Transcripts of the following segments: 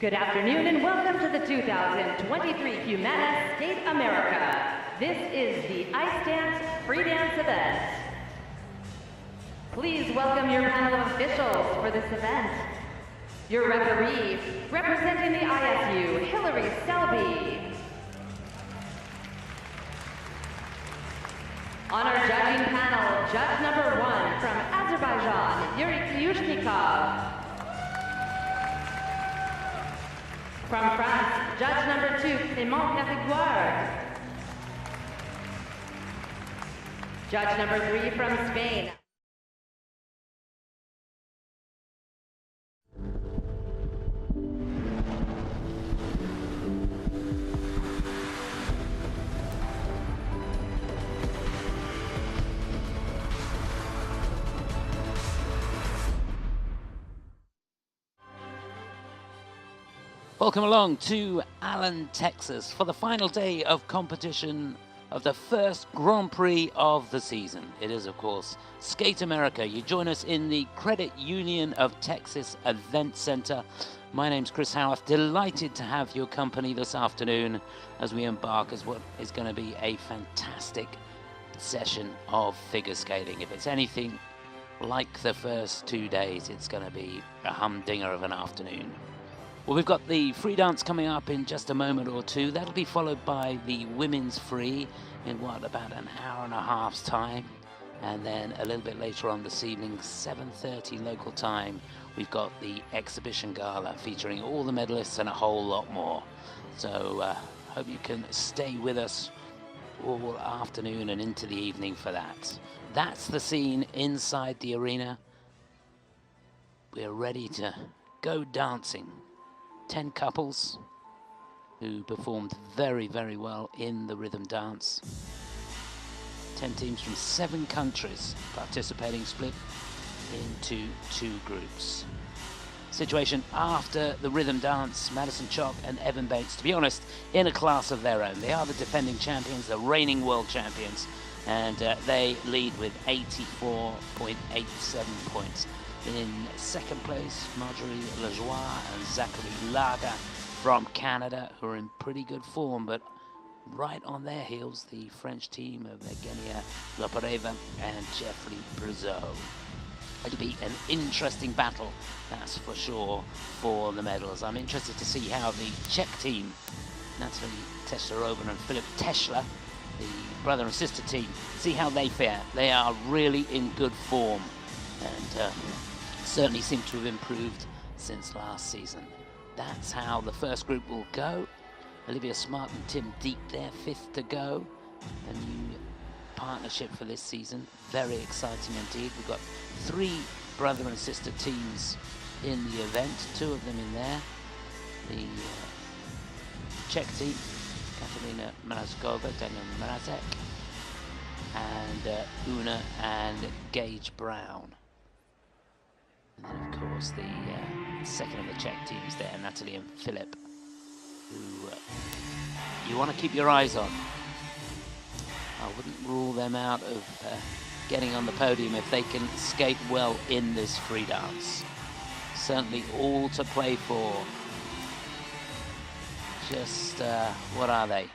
Good afternoon and welcome to the 2023 Humana State America. This is the Ice Dance Free Dance event. Please welcome your panel of officials for this event. Your referee, representing the ISU, Hillary Selby. On our judging panel, judge number 1 from Azerbaijan, Yuri Klyushnikov. From France, judge number 2, Clément Périguard. Judge number 3 from Spain. Welcome along to Allen, Texas for the final day of competition of the first Grand Prix of the season. It is, of course, Skate America. You join us in the Credit Union of Texas Event Center. My name's Chris Howarth. Delighted to have your company this afternoon as we embark as what is going to be a fantastic session of figure skating. If it's anything like the first 2 days, it's going to be a humdinger of an afternoon. Well, we've got the free dance coming up in just a moment or two. That'll be followed by the women's free in about an hour and a half's time. And then a little bit later on this evening, 7:30 local time, we've got the exhibition gala featuring all the medalists and a whole lot more. So hope you can stay with us all afternoon and into the evening for that. That's the scene inside the arena. We're ready to go dancing. 10 couples who performed very, very well in the rhythm dance. 10 teams from 7 countries participating, split into 2 groups. Situation after the rhythm dance, Madison Chock and Evan Bates, to be honest, in a class of their own. They are the defending champions, the reigning world champions, and they lead with 84.87 points. In second place, Marjorie Lajoie and Zachary Laga from Canada, who are in pretty good form, but right on their heels, the French team of Evgenia Lopareva and Jeffrey Brazeau. It'll be an interesting battle, that's for sure, for the medals. I'm interested to see how the Czech team, Natalie Teslarova and Filip Tesla, the brother and sister team, see how they fare. They are really in good form and certainly seem to have improved since last season. That's how the first group will go. Olivia Smart and Tim Deep there, 5th to go. A new partnership for this season. Very exciting indeed. We've got 3 brother and sister teams in the event, 2 of them in there. The Czech team, Katarina Mrazkova, Daniel Mrazek, and Una and Gage Brown. And then, of course, the second of the Czech teams there, Natalie and Philip, who you want to keep your eyes on. I wouldn't rule them out of getting on the podium if they can skate well in this free dance. Certainly all to play for. Just, what are they?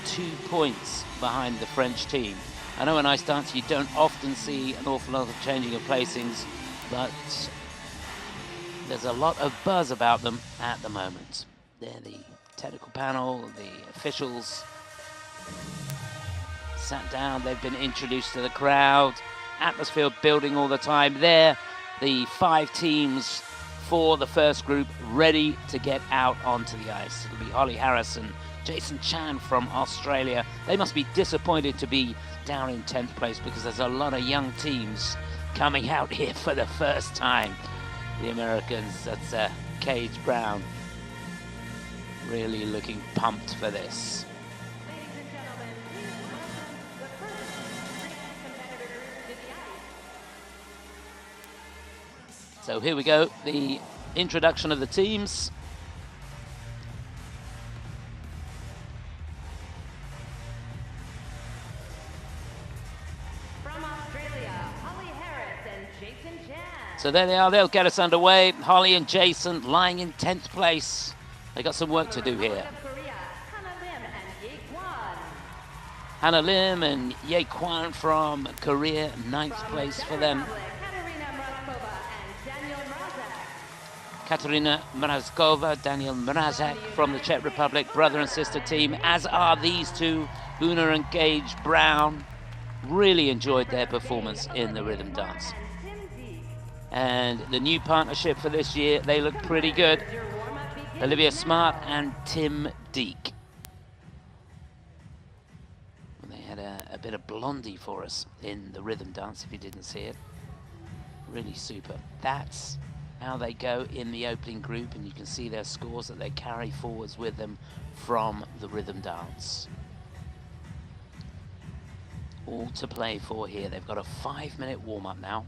2 points behind the French team. I know in ice dance you don't often see an awful lot of changing of placings, but there's a lot of buzz about them at the moment. They're the technical panel, the officials sat down, they've been introduced to the crowd, atmosphere building all the time. There, the 5 teams for the first group ready to get out onto the ice. It'll be Holly Harrison, Jason Chan from Australia. They must be disappointed to be down in 10th place because there's a lot of young teams coming out here for the first time. The Americans, that's Gage Brown, really looking pumped for this. So here we go, the introduction of the teams. So there they are, they'll get us underway. Holly and Jason lying in 10th place. They got some work to do here. Hannah Lim and Ye Kwan from Korea, 9th place for them. Katerina Mrazkova, Daniel Mrazek from the Czech Republic, brother and sister team, as are these two, Una and Gage Brown. Really enjoyed their performance in the rhythm dance. And the new partnership for this year, they look pretty good. Olivia Smart and Tim Deek. They had a bit of Blondie for us in the rhythm dance, if you didn't see it. Really super. That's how they go in the opening group, and you can see their scores that they carry forwards with them from the rhythm dance. All to play for here. They've got a 5-minute warm-up now.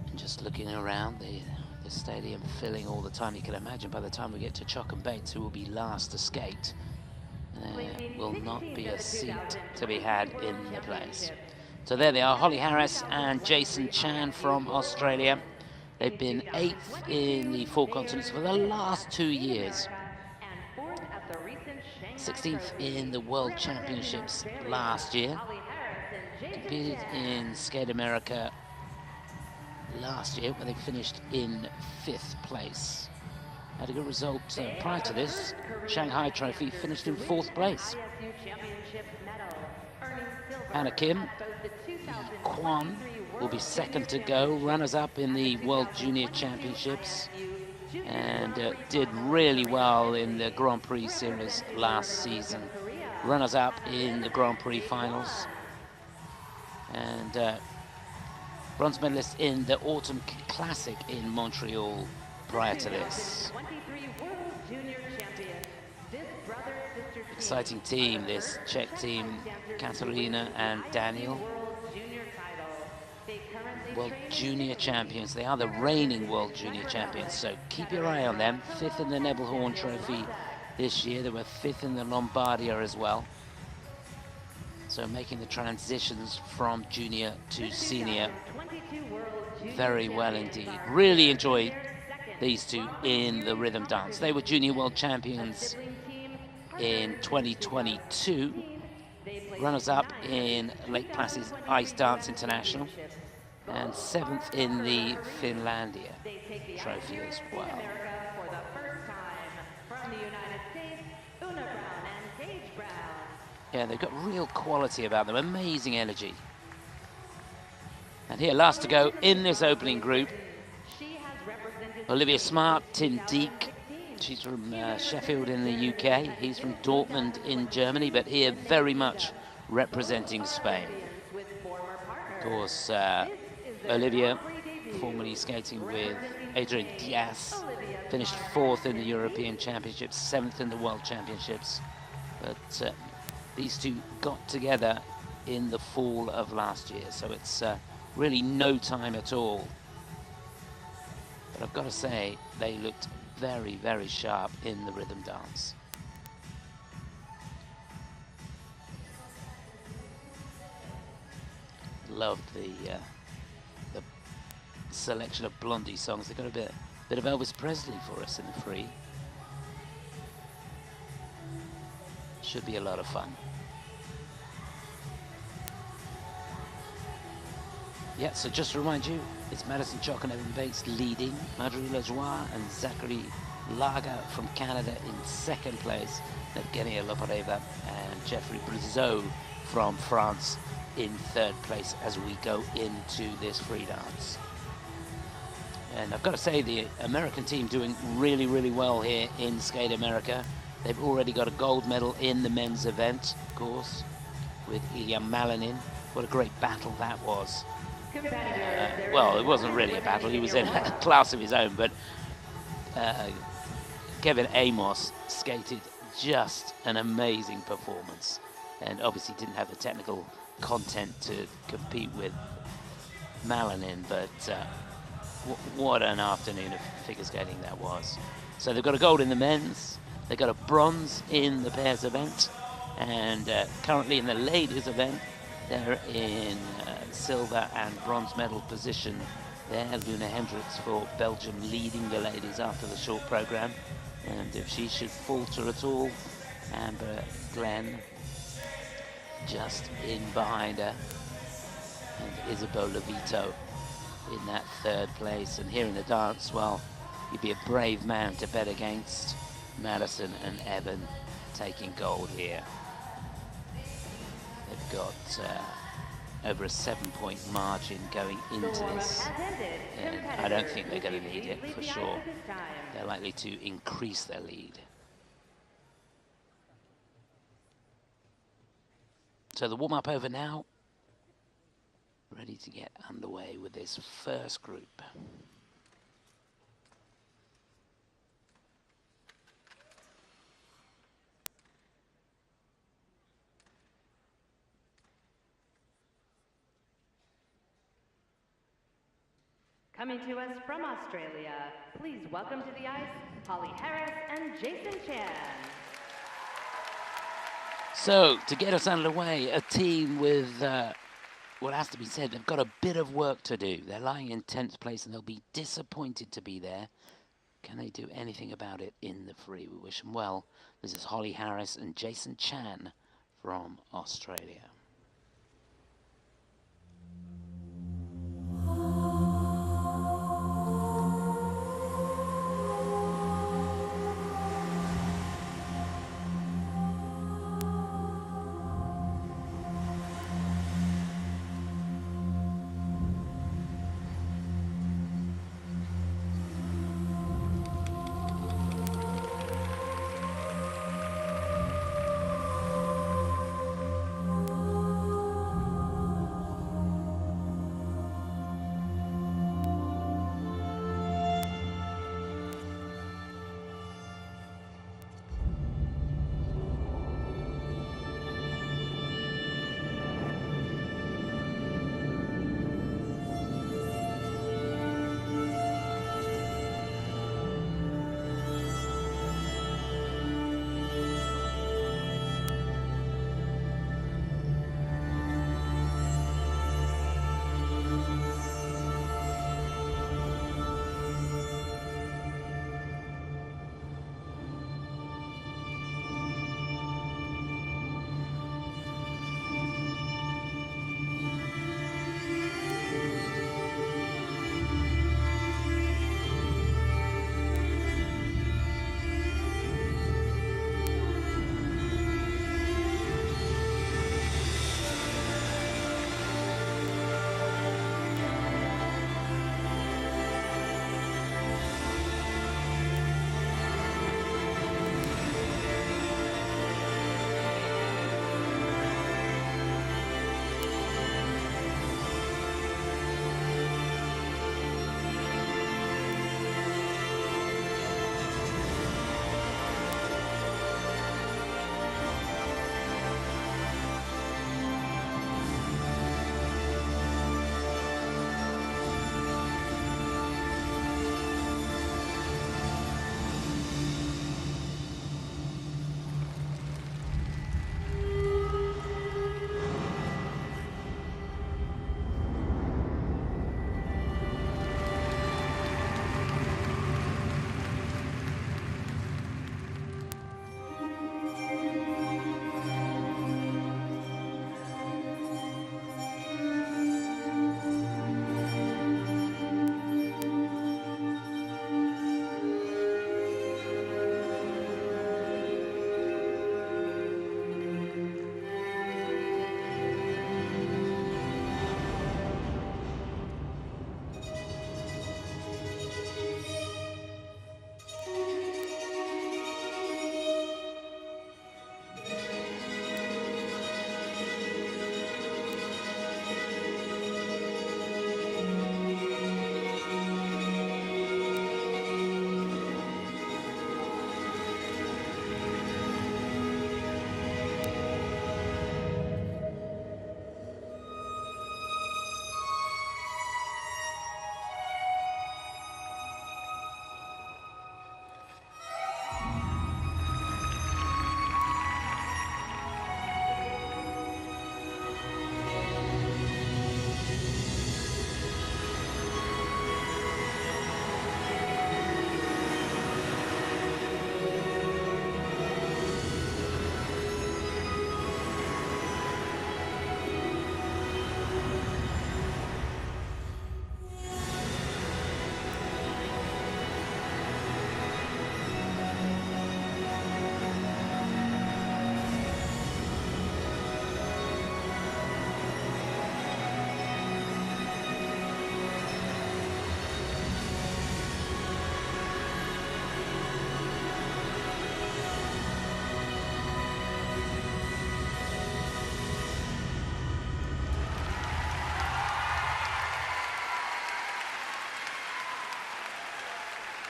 And just looking around, the stadium filling all the time. You can imagine by the time we get to Chock and Bates, who will be last to skate, there will not be a seat to be had in the place. So there they are, Holly Harris and Jason Chan from Australia. They've been 8th in the Four Continents for the last 2 years. 16th in the World Championships last year. Competed in Skate America last year, where they finished in 5th place. Had a good result prior to this. Shanghai Trophy, finished in 4th place. Hannah Kim, Kwan will be 2nd to go, runners-up in the World Junior Championships, and did really well in the Grand Prix series last season. Runners-up in the Grand Prix finals, and bronze medalist in the Autumn Classic in Montreal prior to this. Exciting team, this Czech team, Katarina and Daniel. World Junior Champions. They are the reigning World Junior Champions, so keep your eye on them. 5th in the Nebelhorn Trophy this year. They were 5th in the Lombardia as well. So making the transitions from junior to senior very well indeed. Really enjoyed these two in the rhythm dance. They were Junior World Champions in 2022, runners-up in Lake Placid's Ice Dance International, and 7th in the Finlandia Trophy as well. Yeah, they've got real quality about them, amazing energy. And here, last to go in this opening group, Olivia Smart, Tim Deek. She's from Sheffield in the UK. He's from Dortmund in Germany, but here very much representing Spain. Of course, Olivia, formerly skating with Adrian Diaz, finished 4th in the European Championships, 7th in the World Championships. But these two got together in the fall of last year, so it's really no time at all. But I've got to say, they looked very, very sharp in the rhythm dance. Loved the selection of Blondie songs. They got a bit of Elvis Presley for us in the free. Should be a lot of fun. Yeah, so just to remind you, it's Madison Chock and Evan Bates leading, Marjorie Lajoie and Zachary Laga from Canada in 2nd place, Evgenia Lopareva and Jeffrey Brizeau from France in 3rd place as we go into this free dance. And I've got to say, the American team doing really, really well here in Skate America. They've already got a gold medal in the men's event, of course, with Ilya Malinin. What a great battle that was. Well, it wasn't really a battle. He was in a class of his own, but Kevin Amos skated just an amazing performance, and obviously didn't have the technical content to compete with Malinin, but what an afternoon of figure skating that was. So they've got a gold in the men's, they've got a bronze in the pairs event, and currently in the ladies event, They're in silver and bronze medal position there. Luna Hendricks for Belgium leading the ladies after the short program. And if she should falter at all, Amber Glenn just in behind her. And Isabel Levito in that third place. And here in the dance, well, you'd be a brave man to bet against Madison and Evan taking gold here. They've got over a 7-point margin going into this, and I don't think they're going to need it for sure. They're likely to increase their lead. So the warm-up over now. Ready to get underway with this first group. Coming to us from Australia, please welcome to the ice, Holly Harris and Jason Chan. So, to get us underway, a team with, what has to be said, they've got a bit of work to do. They're lying in 10th place and they'll be disappointed to be there. Can they do anything about it in the free? We wish them well. This is Holly Harris and Jason Chan from Australia.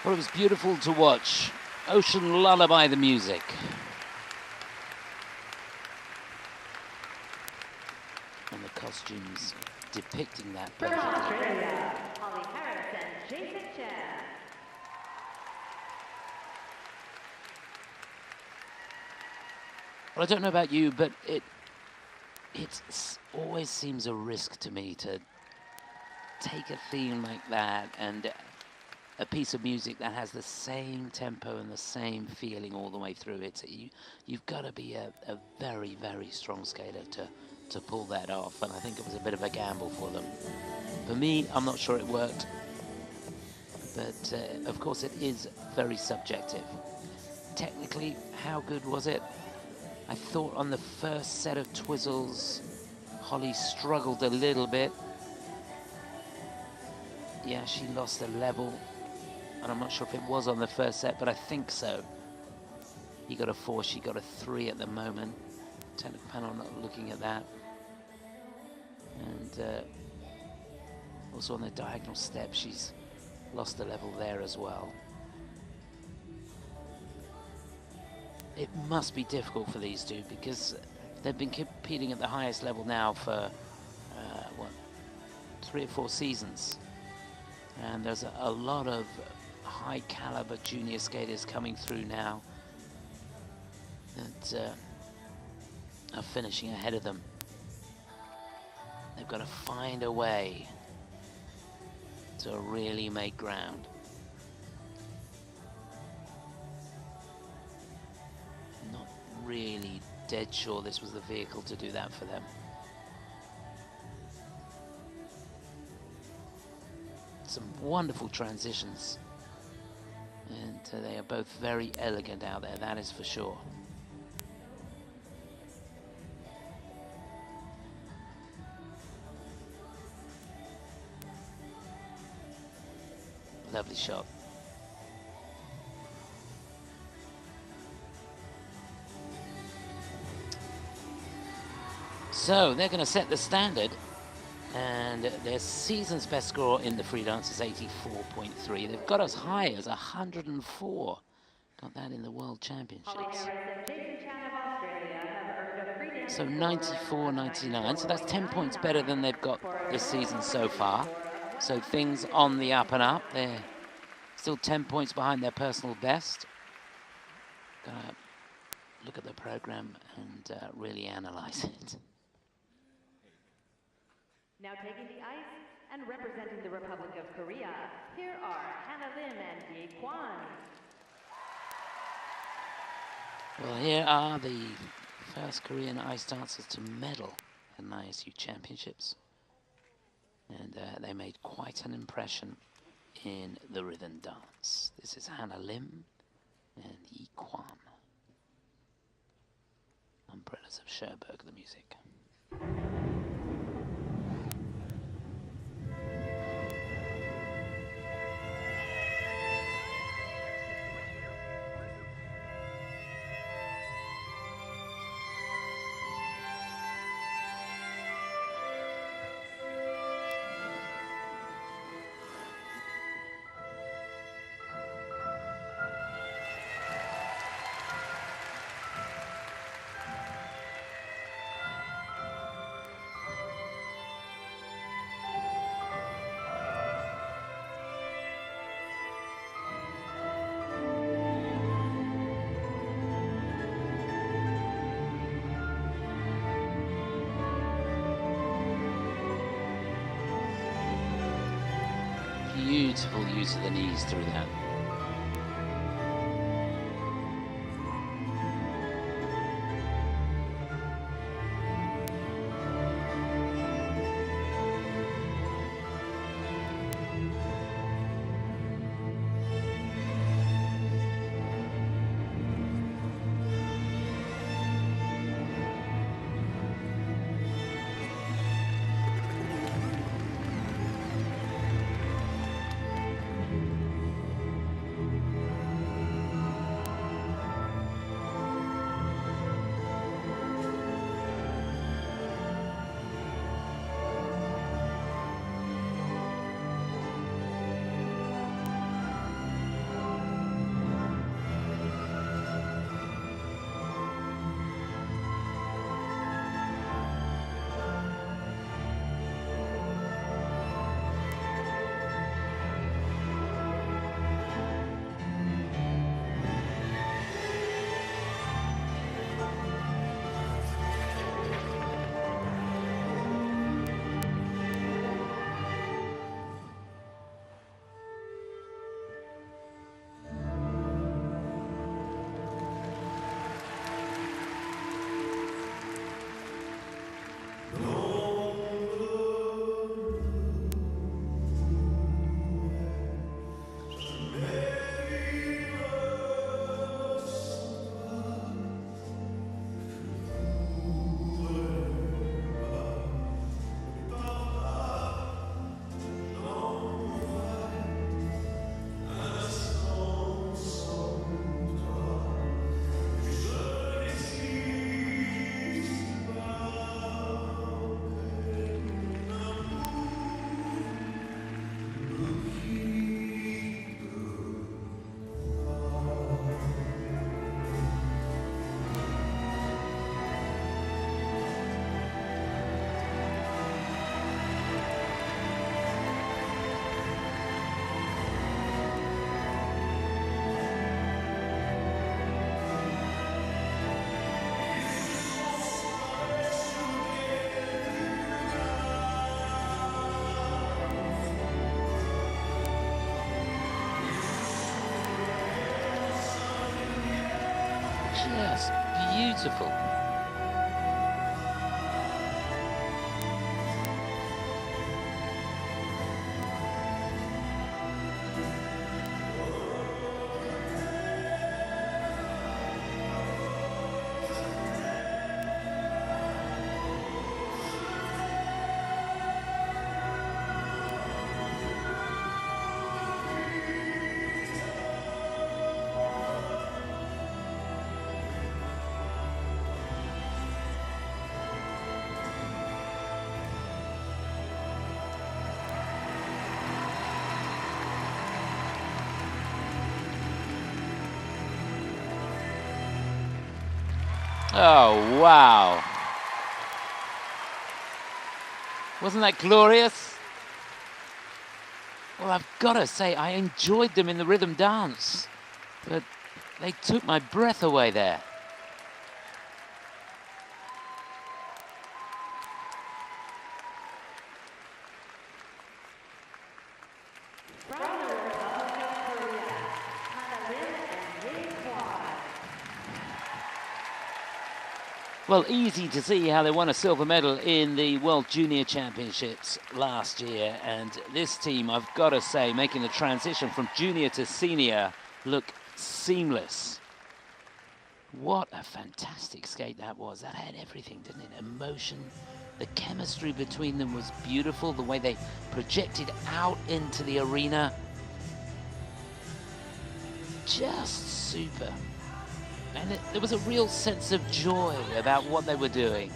Well, it was beautiful to watch. Ocean Lullaby, the music. And the costumes depicting that From perfectly. Australia, Holly Harris and Jason Chan. Well, I don't know about you, but it always seems a risk to me to take a theme like that and a piece of music that has the same tempo and the same feeling all the way through. You've got to be a very, very strong skater to pull that off, and I think it was a bit of a gamble for them. For me, I'm not sure it worked, but of course it is very subjective. Technically, how good was it? I thought on the first set of twizzles, Holly struggled a little bit. Yeah, she lost a level, and I'm not sure if it was on the first set, but I think so. He got a 4, she got a 3 at the moment. Technical panel not looking at that. And also on the diagonal step, she's lost a level there as well. It must be difficult for these two because they've been competing at the highest level now for, 3 or 4 seasons. And there's a lot of high caliber junior skaters coming through now that are finishing ahead of them. They've got to find a way to really make ground. Not really dead sure this was the vehicle to do that for them. Some wonderful transitions, and they are both very elegant out there, that is for sure. Lovely shot. So they're going to set the standard, and their season's best score in the free dance is 84.3. They've got as high as 104. Got that in the World Championships. So 94, 99. So that's 10 points better than they've got this season so far. So things on the up and up. They're still 10 points behind their personal best. Gotta look at the program and really analyze it. Now taking the ice and representing the Republic of Korea, here are Hannah Lim and Yi Kwan. Well, here are the first Korean ice dancers to medal at an ISU Championships. And they made quite an impression in the rhythm dance. This is Hannah Lim and Yi Kwan. Umbrellas of Cherbourg, the music. Beautiful use of the knees through that. Just beautiful. Oh, wow. Wasn't that glorious? Well, I've got to say, I enjoyed them in the rhythm dance, but they took my breath away there. Well, easy to see how they won a silver medal in the World Junior Championships last year. And this team, I've got to say, making the transition from junior to senior look seamless. What a fantastic skate that was. That had everything, didn't it? Emotion. The chemistry between them was beautiful. The way they projected out into the arena. Just super. And there was a real sense of joy about what they were doing.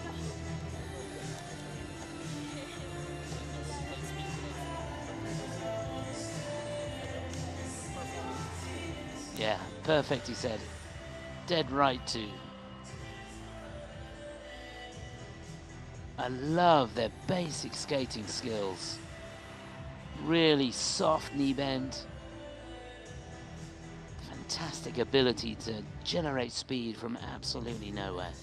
Yeah, perfect, he said. Dead right too. I love their basic skating skills. Really soft knee bend. Fantastic ability to generate speed from absolutely nowhere.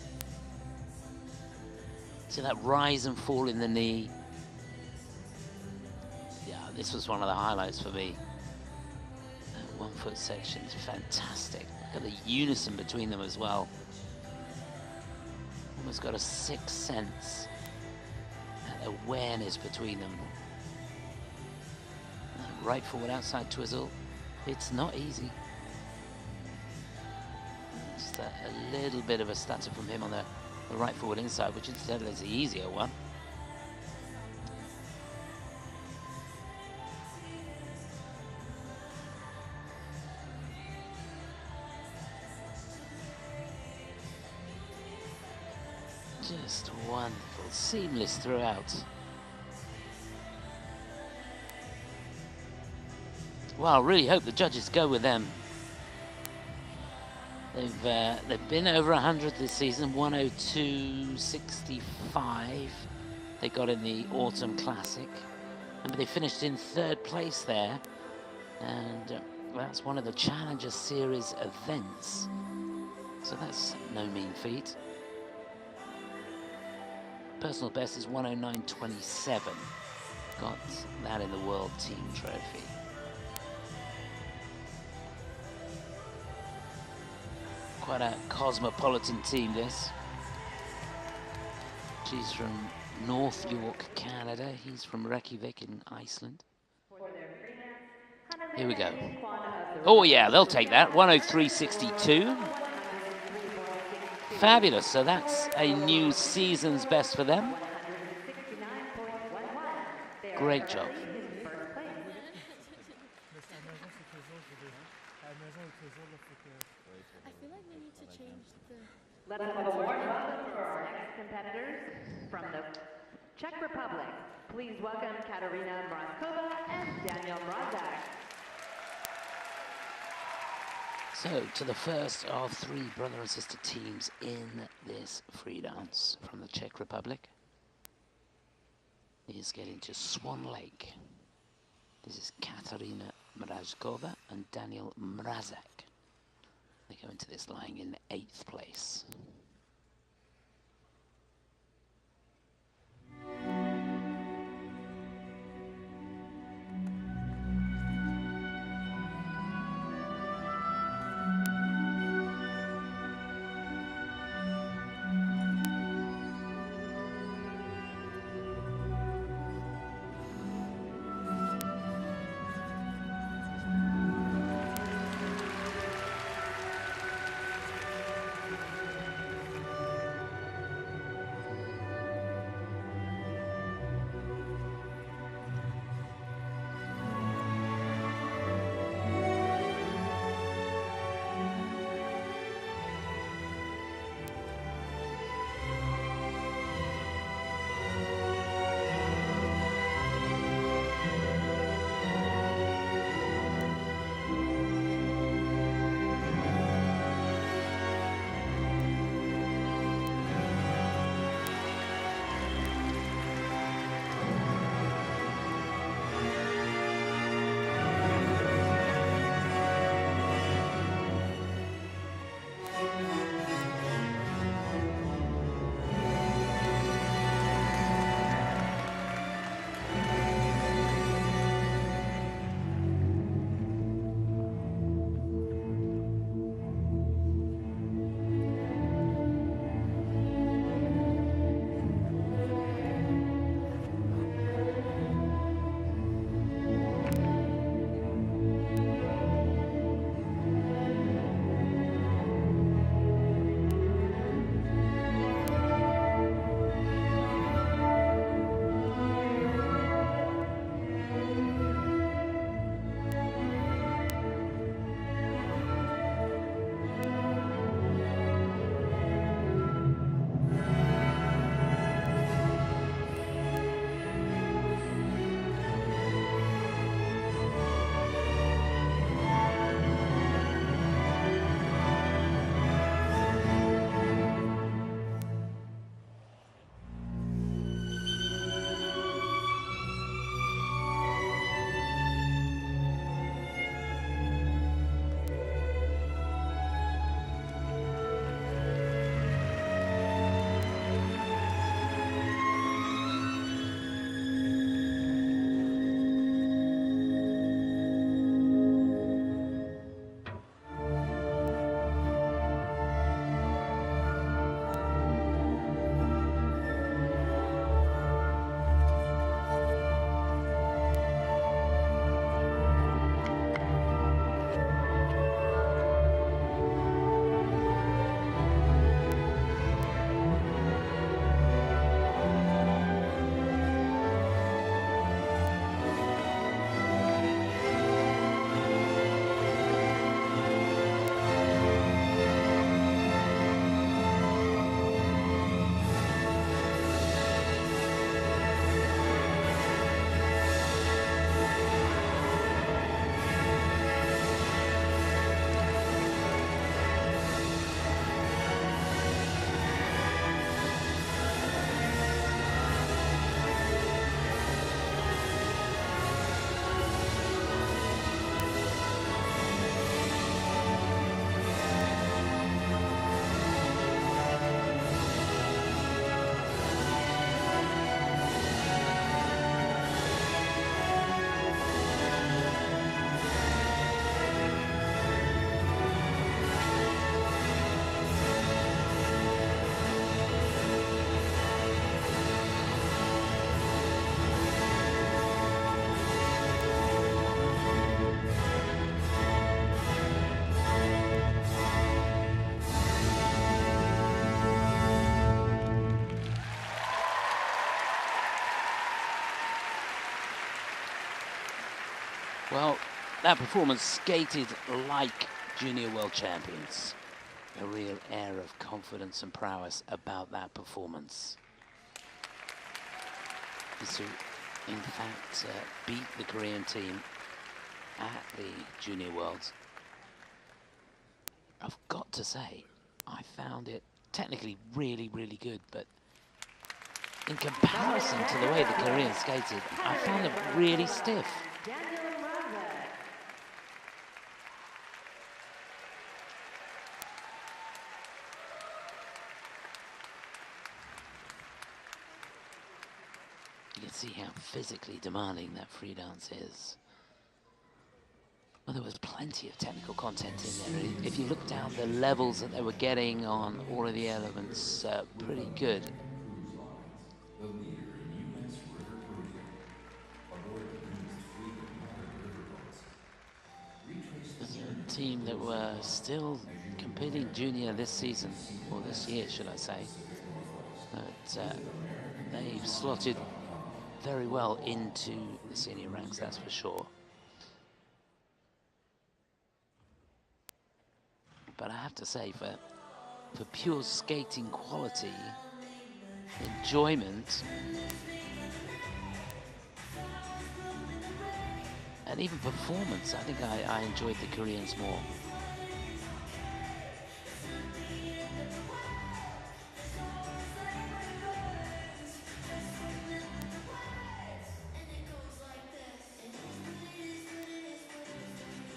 So that rise and fall in the knee. Yeah, this was one of the highlights for me. That 1 foot section is fantastic. Look at the unison between them as well. Almost got a sixth sense. That awareness between them. Right forward outside twizzle. It's not easy. Just a little bit of a stutter from him on the right forward inside, which incidentally is the easier one. Just wonderful, seamless throughout. Well, I really hope the judges go with them. They've been over 100 this season, 102.65 they got in the Autumn Classic. And they finished in third place there. And that's one of the Challenger Series events. So that's no mean feat. Personal best is 109.27. Got that in the World Team Trophy. Quite a cosmopolitan team, this. She's from North York, Canada. He's from Reykjavik in Iceland. Here we go. Oh yeah, they'll take that. 103.62. Fabulous. So that's a new season's best for them. Great job. Let's have a warm welcome for our next competitors from the Czech Republic. Please welcome Katarina Mrazkova and Daniel Mrazak. So, to the first of three brother and sister teams in this free dance from the Czech Republic. Is getting to Swan Lake. This is Katarina Mrazkova and Daniel Mrazak. They go into this lying in 8th place. Well, that performance skated like junior world champions. A real air of confidence and prowess about that performance. To, in fact, beat the Korean team at the Junior Worlds. I've got to say, I found it technically really, really good, but in comparison to the way the Koreans skated, I found them really stiff. You can see how physically demanding that free dance is. Well, there was plenty of technical content in there. If you look down the levels that they were getting on all of the elements, pretty good. There's a team that were still competing junior this season, or this year, should I say. But they've slotted very well into the senior ranks, that's for sure. But I have to say, for pure skating quality, enjoyment, and even performance, I think I enjoyed the Koreans more.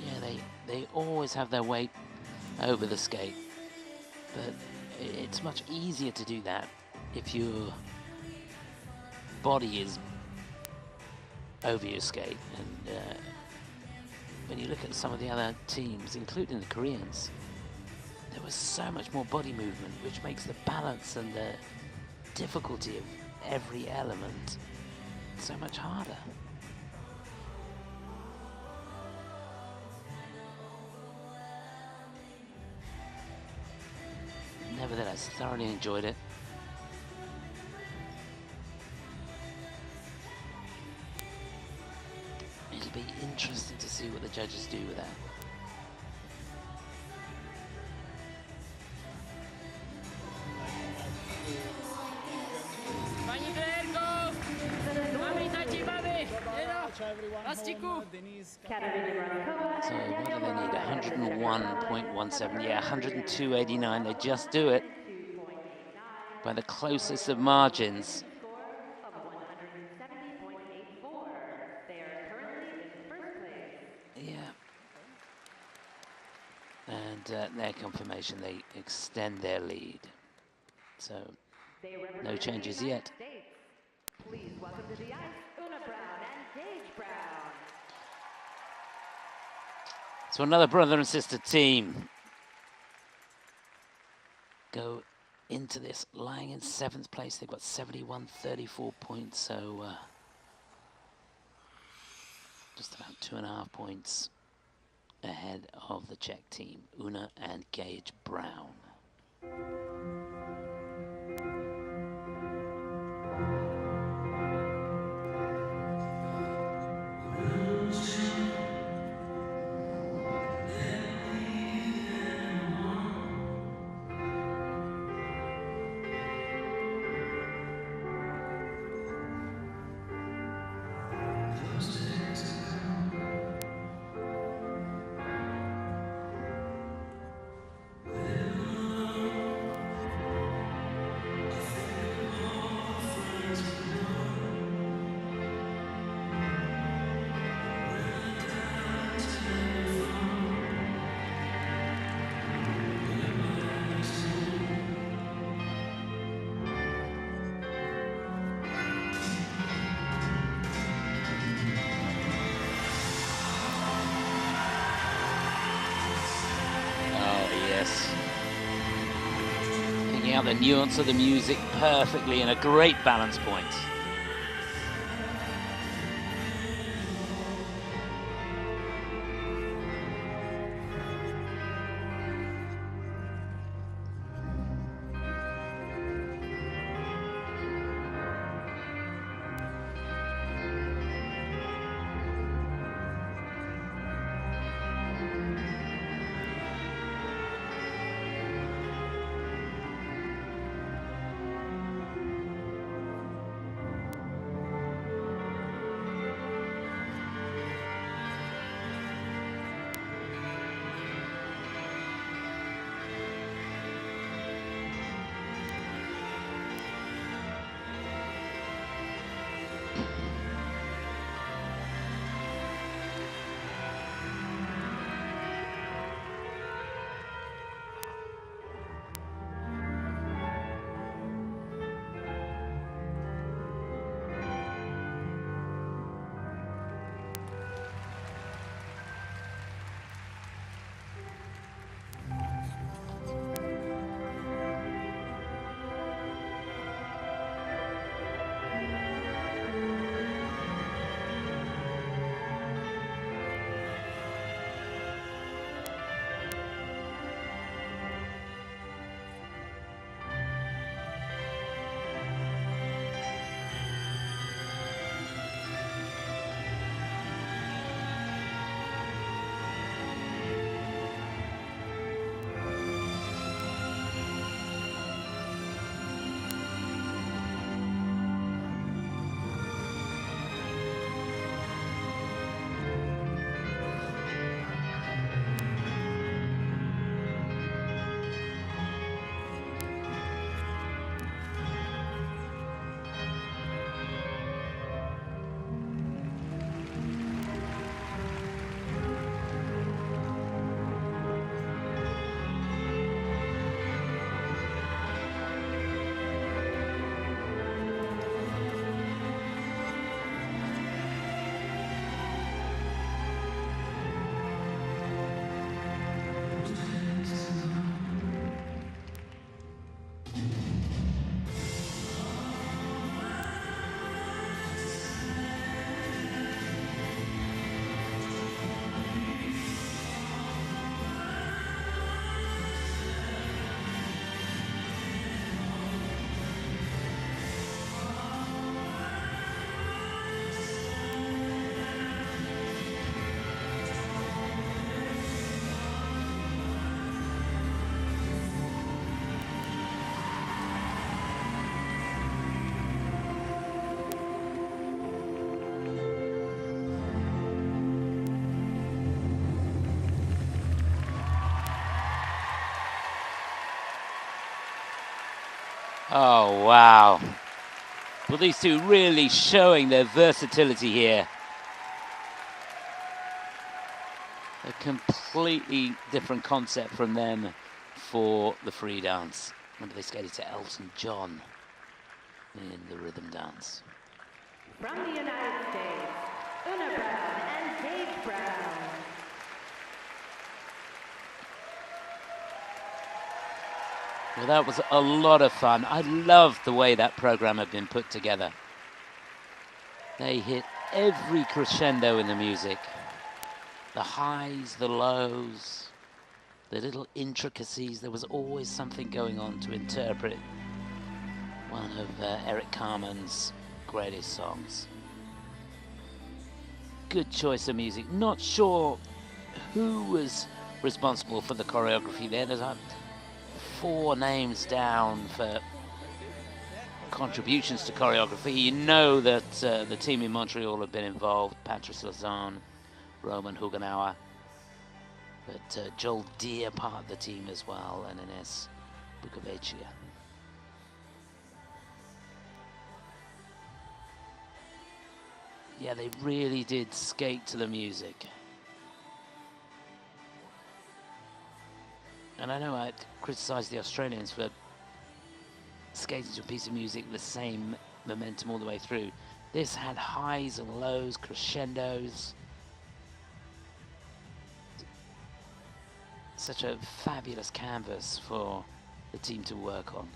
Yeah, they always have their weight over the skate, but it's much easier to do that if your body is over your skate. And when you look at some of the other teams, including the Koreans, there was so much more body movement, which makes the balance and the difficulty of every element so much harder. Nevertheless, thoroughly enjoyed it. It'll be interesting to see what the judges do with that. So what do they need? 101.17, yeah, 102.89. They just do it by the closest of margins. Yeah. And their confirmation, they extend their lead. So no changes yet. Please welcome to the ice, Una Brown and Gage Brown. So another brother and sister team go into this lying in 7th place. They've got 71.34 points, so just about 2.5 points ahead of the Czech team, Una and Gage Brown. Picking out the nuance of the music perfectly and a great balance point. Oh, wow. Well, these two really showing their versatility here. A completely different concept from them for the free dance. Remember, they skated to Elton John in the rhythm dance. From the United States, Una Brown and Dave Brown. Well, that was a lot of fun. I loved the way that program had been put together. They hit every crescendo in the music. The highs, the lows, the little intricacies. There was always something going on to interpret one of Eric Carmen's greatest songs. Good choice of music. Not sure who was responsible for the choreography there. There's 4 names down for contributions to choreography. You know that the team in Montreal have been involved. Patrice Lazan, Roman Hugenauer, but Joel Deere part of the team as well, and Ines Bukovicia. Yeah, they really did skate to the music. And I know I criticised the Australians for skating to a piece of music the same momentum all the way through. This had highs and lows, crescendos. Such a fabulous canvas for the team to work on.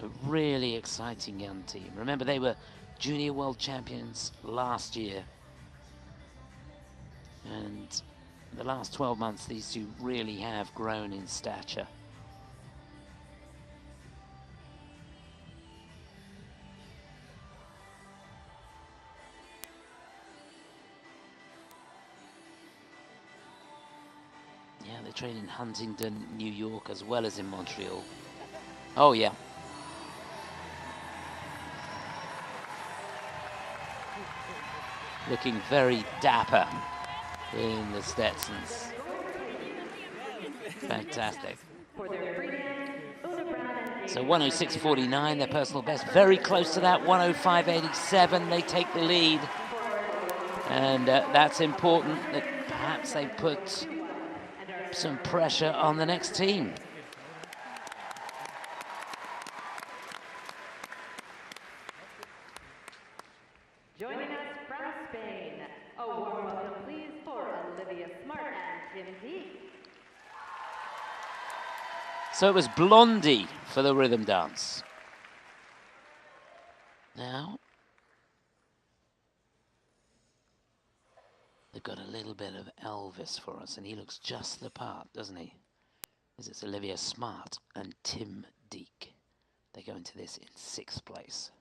A really exciting young team. Remember, they were junior world champions last year. And the last 12 months, these two really have grown in stature. Yeah, they train in Huntington, New York, as well as in Montreal. Oh, yeah. Looking very dapper in the Stetsons. Fantastic. So 106.49, their personal best. Very close to that, 105.87. They take the lead. And that's important that perhaps they put some pressure on the next team. Joining us from Spain, a warm welcome please for Olivia Smart and Tim Deek. So it was Blondie for the rhythm dance. Now, they've got a little bit of Elvis for us, and he looks just the part, doesn't he? This is Olivia Smart and Tim Deek. They go into this in 6th place.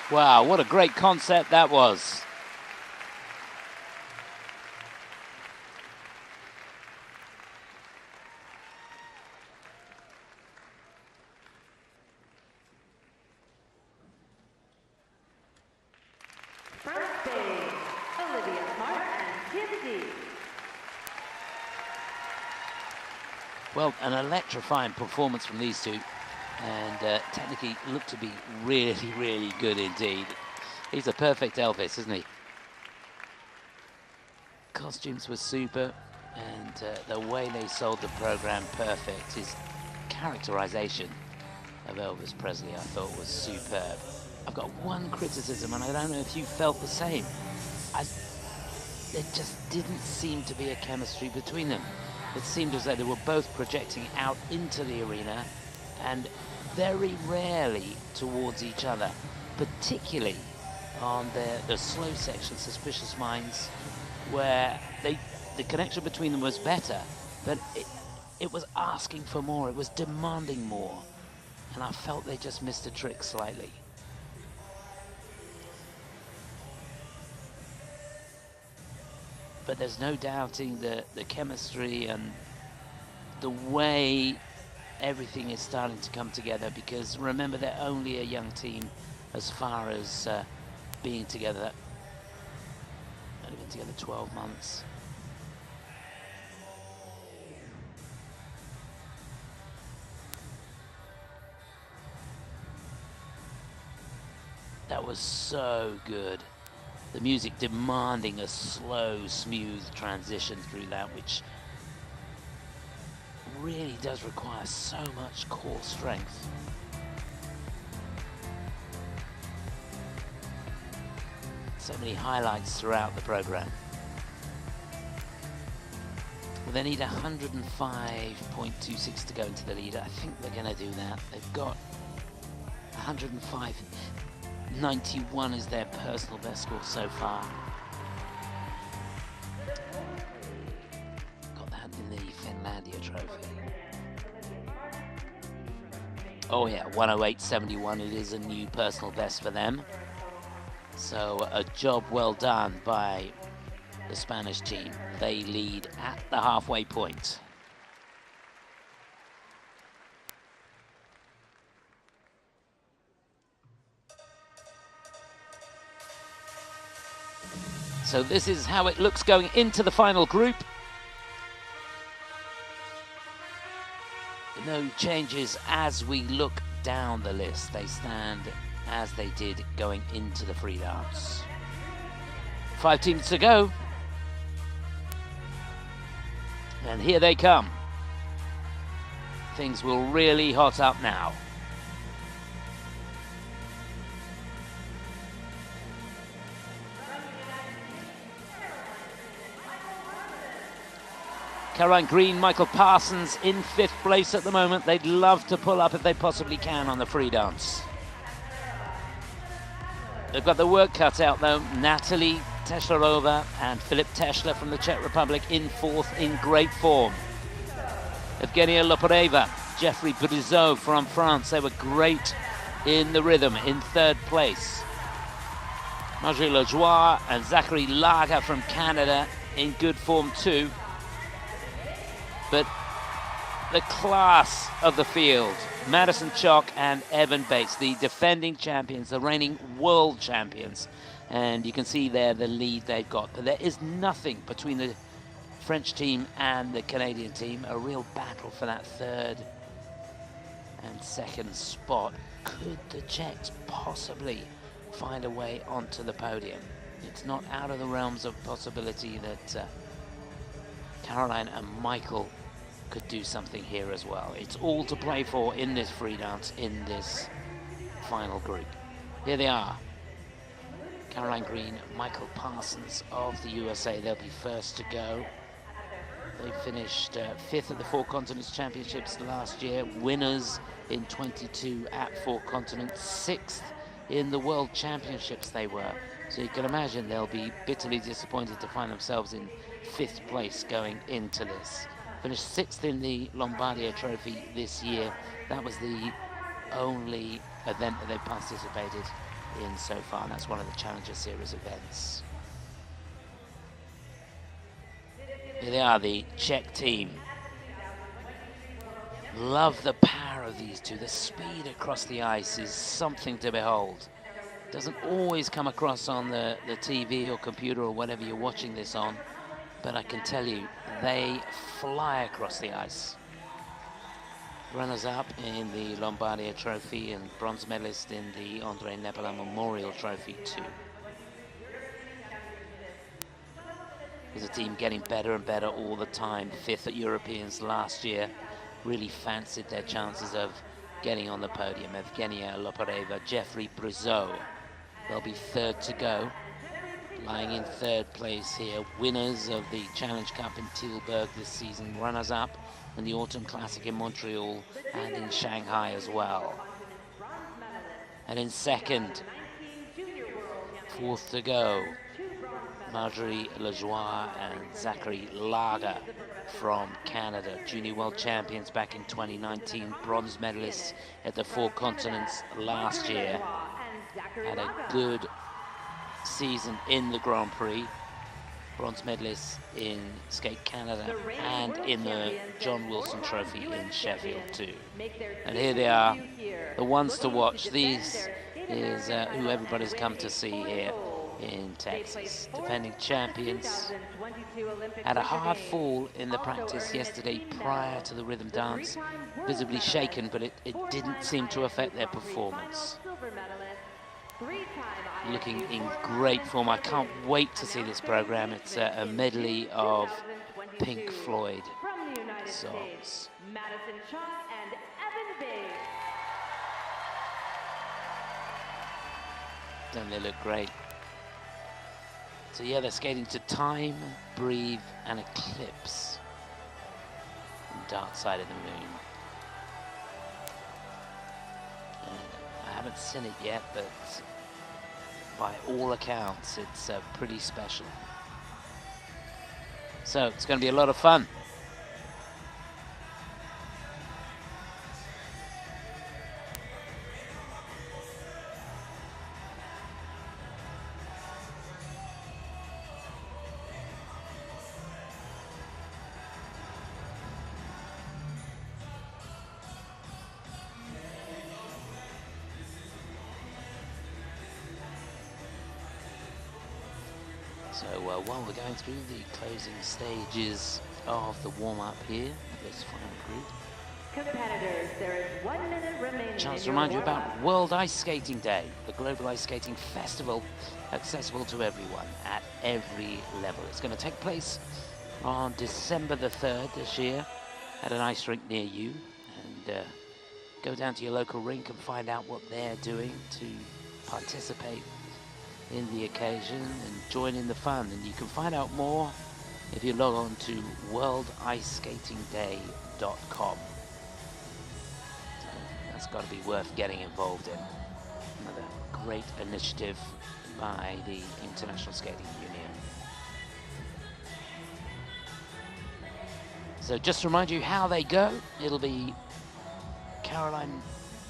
Wow, what a great concept that was. Well, an electrifying performance from these two, and technically looked to be really, really good indeed. He's a perfect Elvis, isn't he? Costumes were super, and the way they sold the program perfect. His characterization of Elvis Presley, I thought, was superb. I've got one criticism, and I don't know if you felt the same. There just didn't seem to be a chemistry between them. It seemed as though they were both projecting out into the arena and very rarely towards each other, particularly on the slow section, Suspicious Minds, where the connection between them was better, but it was asking for more, it was demanding more, and I felt they just missed a trick slightly. But there's no doubting the chemistry and the way everything is starting to come together, because remember, they're only a young team as far as being together. Only been together 12 months. That was so good. The music demanding a slow, smooth transition through that, which really does require so much core strength. So many highlights throughout the program. Well, they need 105.26 to go into the lead. I think they're going to do that. They've got 105.91 is their personal best score so far. Got that in the Finlandia trophy. Oh yeah, 108.71. It is a new personal best for them. So a job well done by the Spanish team. They lead at the halfway point. So this is how it looks going into the final group. No changes as we look down the list. They stand as they did going into the free dance. 5 teams to go. And here they come. Things will really hot up now. Caroline Green, Michael Parsons in 5th place at the moment. They'd love to pull up if they possibly can on the free dance. They've got the work cut out though. Natalie Teslerova and Filip Tesler from the Czech Republic in 4th in great form. Evgenia Loporeva, Jeffrey Brizot from France, they were great in the rhythm in 3rd place. Marjorie Lejoie and Zachary Lager from Canada in good form too. But the class of the field, Madison Chock and Evan Bates, the defending champions, the reigning world champions. And you can see there the lead they've got. But there is nothing between the French team and the Canadian team. A real battle for that 3rd and 2nd spot. Could the Czechs possibly find a way onto the podium? It's not out of the realms of possibility that Caroline and Michael could do something here as well. It's all to play for in this free dance, in this final group. Here they are. Caroline Green, Michael Parsons of the USA. They'll be first to go. They finished 5th at the 4 Continents Championships last year. Winners in 22 at 4 Continents. 6th in the World Championships they were. So you can imagine they'll be bitterly disappointed to find themselves in 5th place going into this. Finished 6th in the Lombardia Trophy this year. That was the only event that they participated in so far. That's one of the Challenger Series events. Here they are, the Czech team. Love the power of these two. The speed across the ice is something to behold. Doesn't always come across on the TV or computer or whatever you're watching this on, but I can tell you, they fly across the ice. Runners-up in the Lombardia Trophy and bronze medalist in the Andrei Nepola Memorial Trophy too. There's a team getting better and better all the time. Fifth at Europeans last year. Really fancied their chances of getting on the podium. Evgenia Lopareva, Jeffrey Brizeau. They'll be third to go. Lying in third place here. Winners of the Challenge Cup in Tilburg this season. Runners-up in the Autumn Classic in Montreal and in Shanghai as well. And in second, fourth to go, Marjorie Lajoie and Zachary Lager from Canada, junior world champions back in 2019, bronze medalists at the Four Continents last year. Had a good season in the Grand Prix, bronze medalists in Skate Canada and in the John Wilson Trophy in Sheffield too. And here they are, the ones to watch. These is who everybody's come to see here in Texas. Defending champions. Had a hard fall in the practice yesterday prior to the rhythm dance. Visibly shaken, but it didn't seem to affect their performance. Looking in great form. I can't wait to see this program. It's a medley of Pink Floyd songs. Don't they look great? So yeah, they're skating to Time, Breathe, and Eclipse from Dark Side of the Moon. And I haven't seen it yet, but by all accounts, it's pretty special. So it's going to be a lot of fun. So while we're going through the closing stages of the warm-up here, this final group. Competitors, there is 1 minute remaining. Chance to remind you about World Ice Skating Day, the global ice skating festival accessible to everyone at every level. It's going to take place on December the 3rd this year at an ice rink near you. And go down to your local rink and find out what they're doing to participate in the occasion and join in the fun. And you can find out more if you log on to worldiceskatingday.com. So that's got to be worth getting involved in. Another great initiative by the International Skating Union. So just to remind you how they go, it'll be Caroline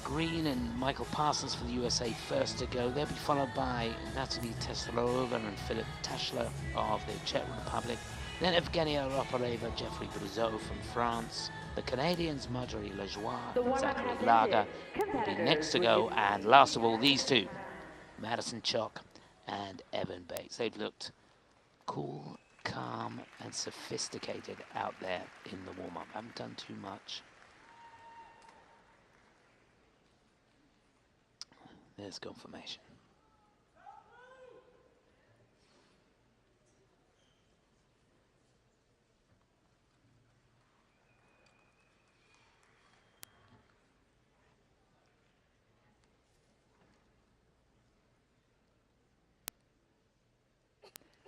Green and Michael Parsons for the USA first to go. They'll be followed by Natalie Teslarova and Philip Taschler of the Czech Republic. Then Evgenia Lopareva, Jeffrey Brizeau from France. The Canadians, Marjorie Lajoie and Zachary Lager will be next to go. And last of all, these two, Madison Chock and Evan Bates. They've looked cool, calm and sophisticated out there in the warm-up. Haven't done too much. There's confirmation.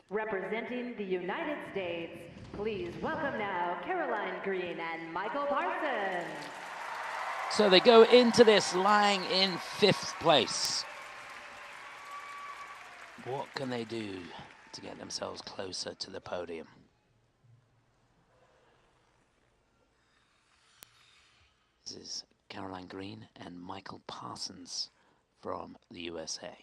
Representing the United States, please welcome now Caroline Green and Michael Parsons. So they go into this lying in 5th place. What can they do to get themselves closer to the podium? This is Caroline Green and Michael Parsons from the USA.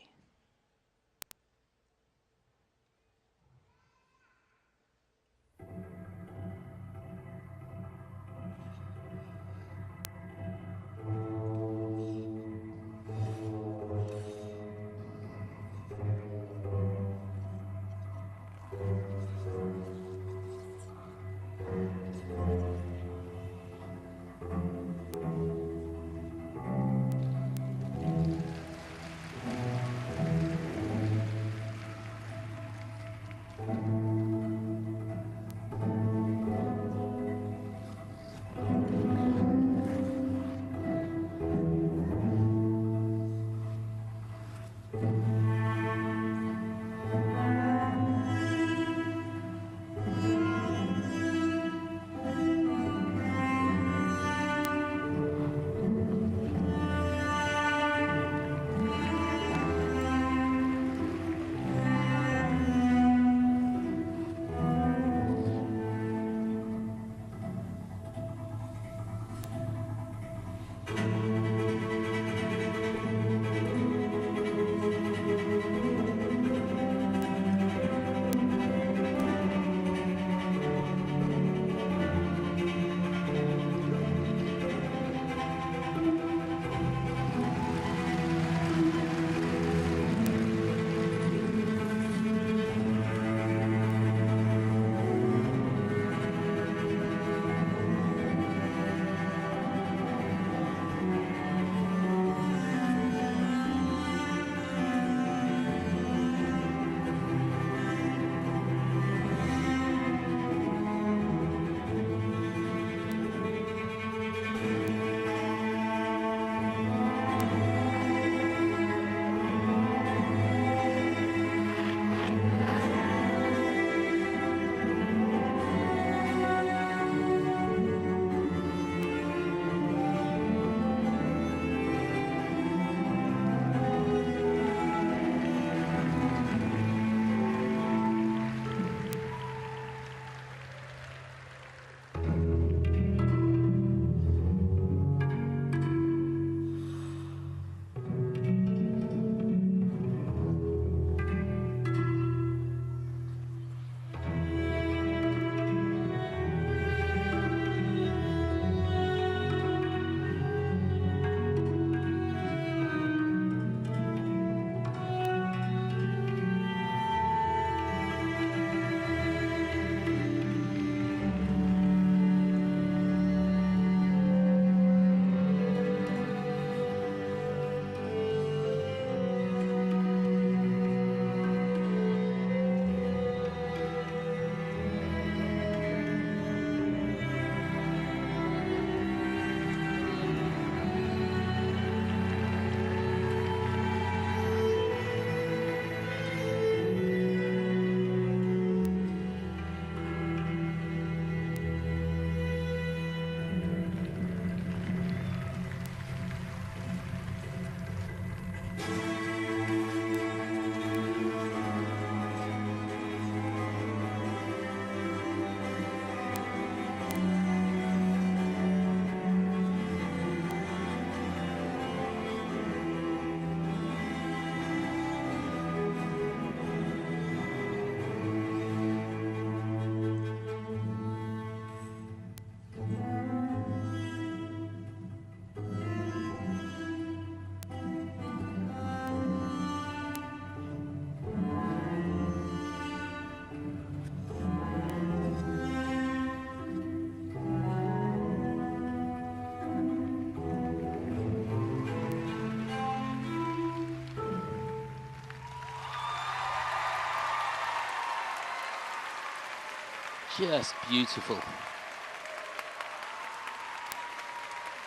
just beautiful.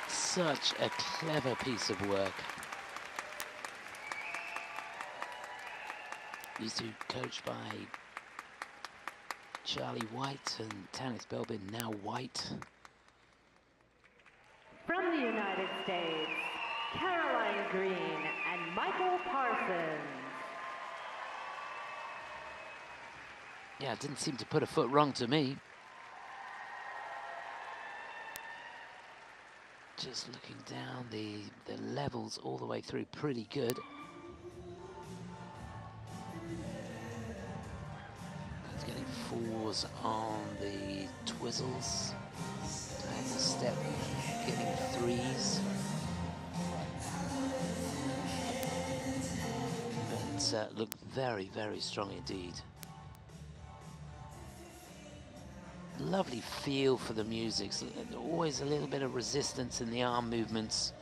Such a clever piece of work. These two coached by Charlie White and Tanis Belbin, now White. From the United States, Caroline Green and Michael Parsons. Yeah, it didn't seem to put a foot wrong to me. Just looking down, the levels all the way through, pretty good. He's getting 4s on the twizzles. Diagonal step, getting 3s. But looked very, very strong indeed. Lovely feel for the music, so always a little bit of resistance in the arm movements.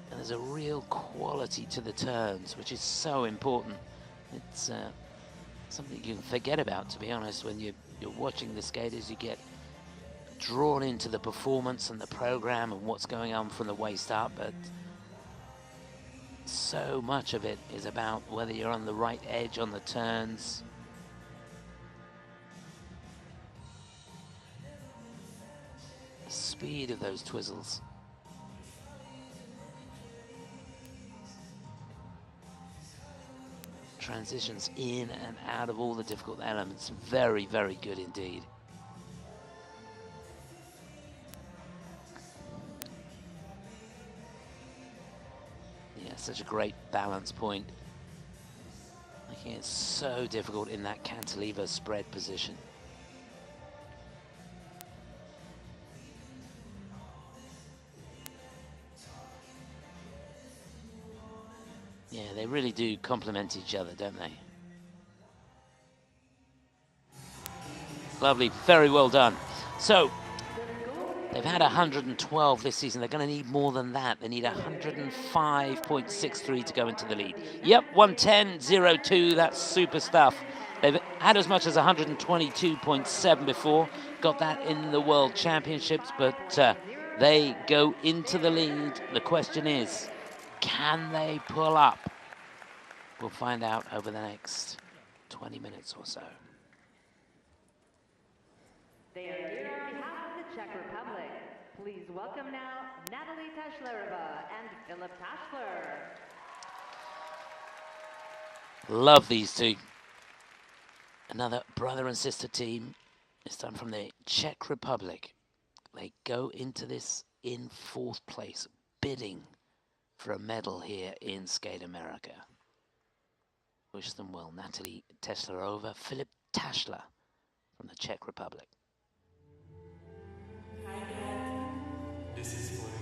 And there's a real quality to the turns, which is so important. It's something you can forget about, to be honest, when you're watching the skaters. You get drawn into the performance and the program and what's going on from the waist up, but so much of it is about whether you're on the right edge on the turns. Speed of those twizzles. Transitions in and out of all the difficult elements. Very, very good indeed. Yeah, such a great balance point. Making it so difficult in that cantilever spread position. Yeah, they really do complement each other, don't they? Lovely, very well done. So, they've had 112 this season. They're going to need more than that. They need 105.63 to go into the lead. Yep, 110.02, that's super stuff. They've had as much as 122.7 before. Got that in the World Championships, but they go into the lead. The question is, can they pull up? We'll find out over the next 20 minutes or so. They are here on behalf of the Czech Republic. Please welcome now Natalie Tashlerova and Philip Tashler. Love these two. Another brother and sister team, this time from the Czech Republic. They go into this in 4th place, bidding for a medal here in Skate America. Wish them well. Natalie Tashlerova, Philip Tashler from the Czech Republic. Hi, Dad. This is for you.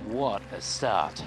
What a start.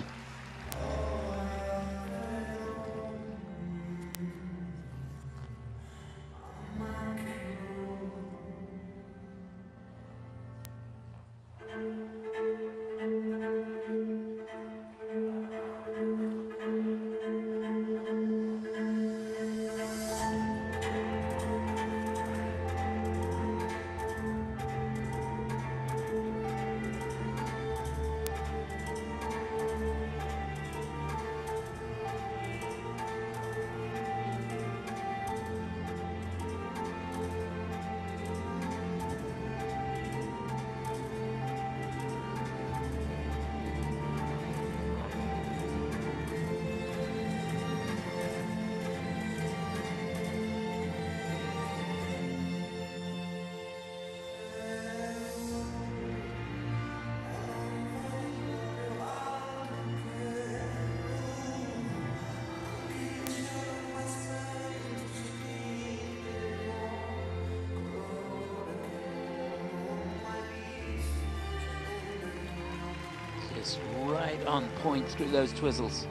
It's right on point through those twizzles.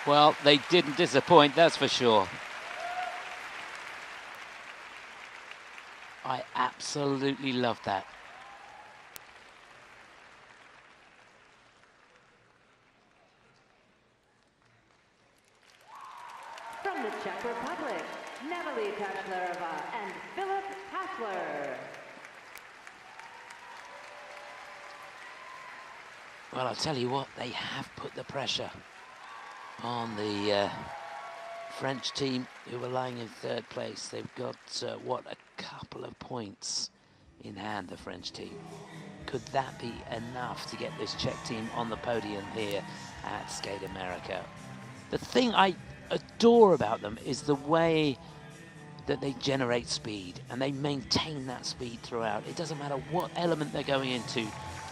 Well, they didn't disappoint, that's for sure. I absolutely love that. From the Czech Republic, Natalie Tashlerova and Philip Hassler. Well, I'll tell you what, they have put the pressure on the French team, who were lying in third place. They've got, what, a couple of points in hand, the French team. Could that be enough to get this Czech team on the podium here at Skate America? The thing I adore about them is the way that they generate speed, and they maintain that speed throughout. It doesn't matter what element they're going into,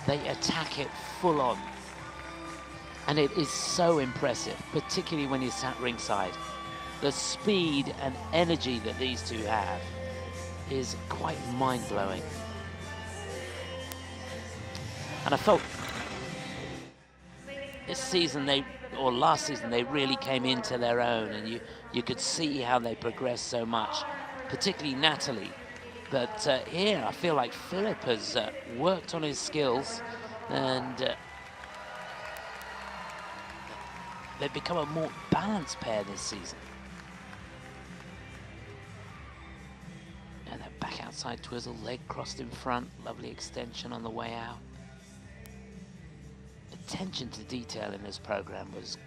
they attack it full on. And it is so impressive, particularly when you're sat ringside. The speed and energy that these two have is quite mind-blowing. And I felt this season or last season, they really came into their own, and you could see how they progressed so much, particularly Natalie. But here, I feel like Philip has worked on his skills, and they've become a more balanced pair this season. And that back outside twizzle, leg crossed in front, lovely extension on the way out. Attention to detail in this program was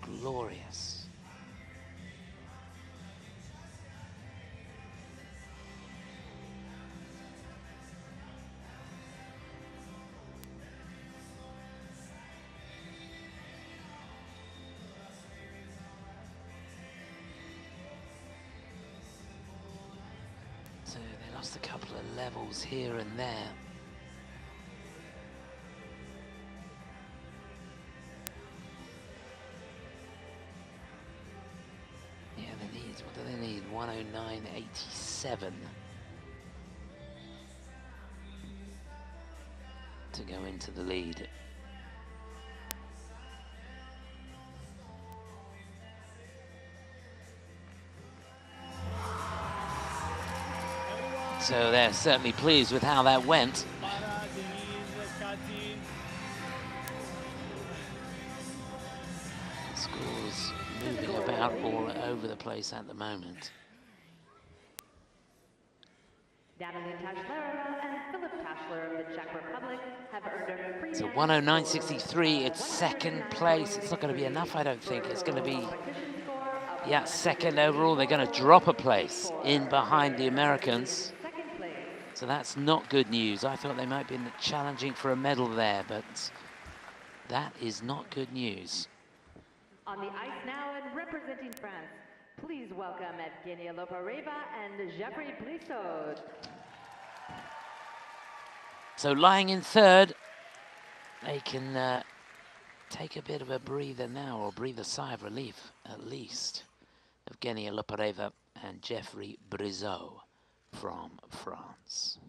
glorious. So they lost a couple of levels here and there. Yeah, they need, what do they need? 109.87 to go into the lead. So they're certainly pleased with how that went. over the place at the moment. Natalie Tashlerova and Philip Tashler of the Czech Republic have earned a free So 109.63, it's second place. It's not going to be enough, I don't think. It's going to be, yeah, second overall. They're going to drop a place in behind the Americans. So that's not good news. I thought they might be challenging for a medal there, but that is not good news. On the ice now and representing France, please welcome Evgenia Lopareva and Jeffrey Blissot. So lying in third, they can take a bit of a breather now, or breathe a sigh of relief at least. Evgenia Lopareva and Jeffrey Blissot from France.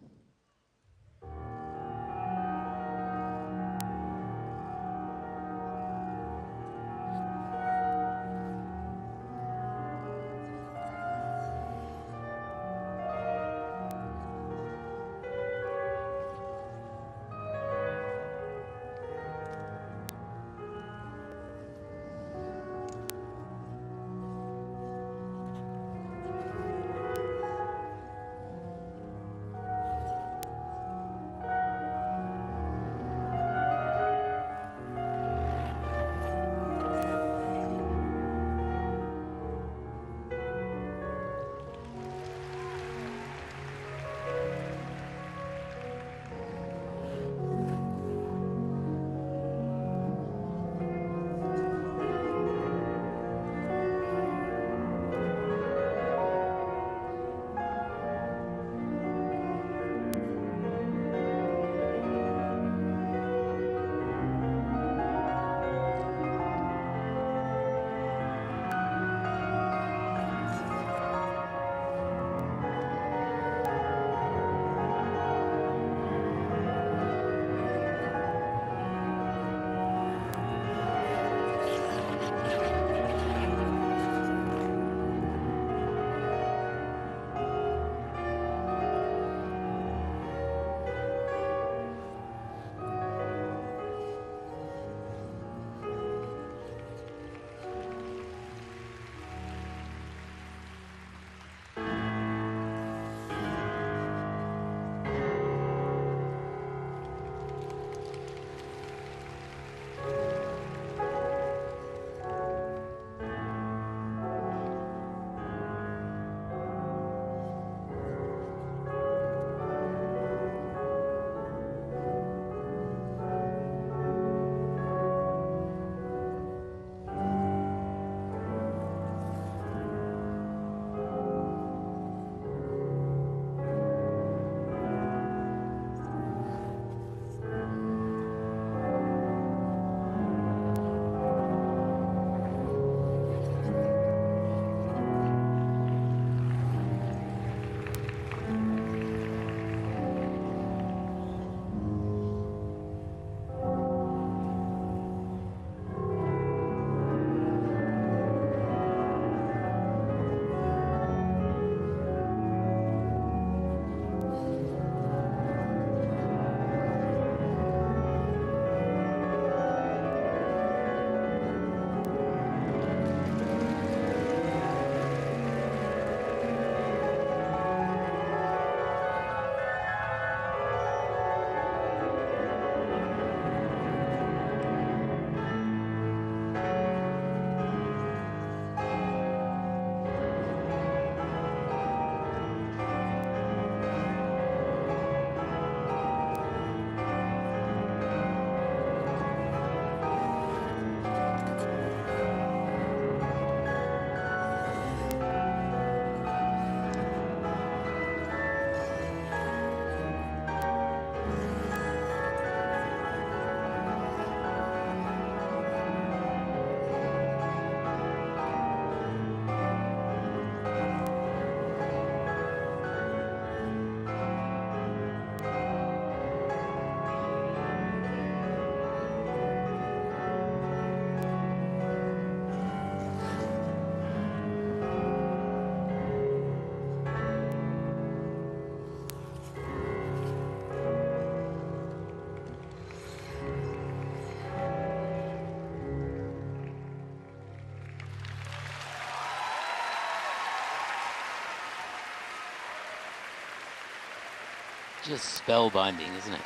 Just spellbinding, isn't it?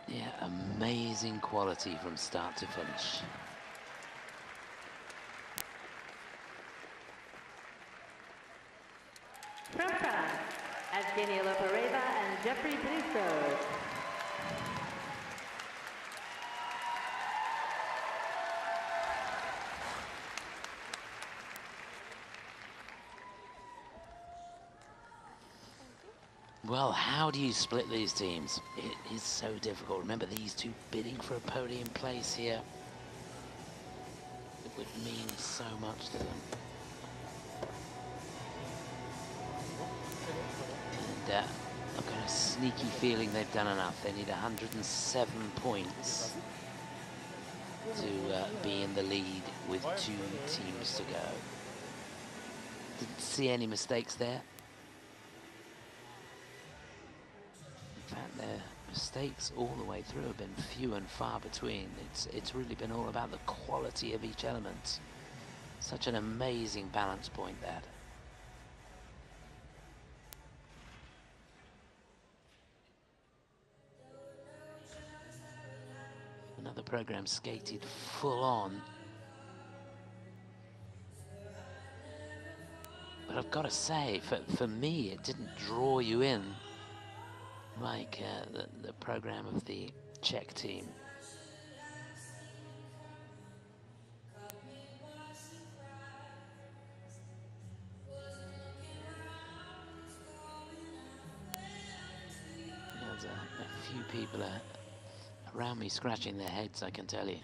Yeah, amazing quality from start to finish. From France, Evgeny Lopareva and Jeffrey Briscoe. Well, how do you split these teams? It is so difficult. Remember, these two bidding for a podium place here. It would mean so much to them. And I've got a sneaky feeling they've done enough. They need 107 points to be in the lead with 2 teams to go. Didn't see any mistakes there. In fact, their mistakes all the way through have been few and far between. It's really been all about the quality of each element. Such an amazing balance point, that. Another program skated full on. But I've got to say, for me, it didn't draw you in like the program of the Czech team. There's a few people around me scratching their heads, I can tell you.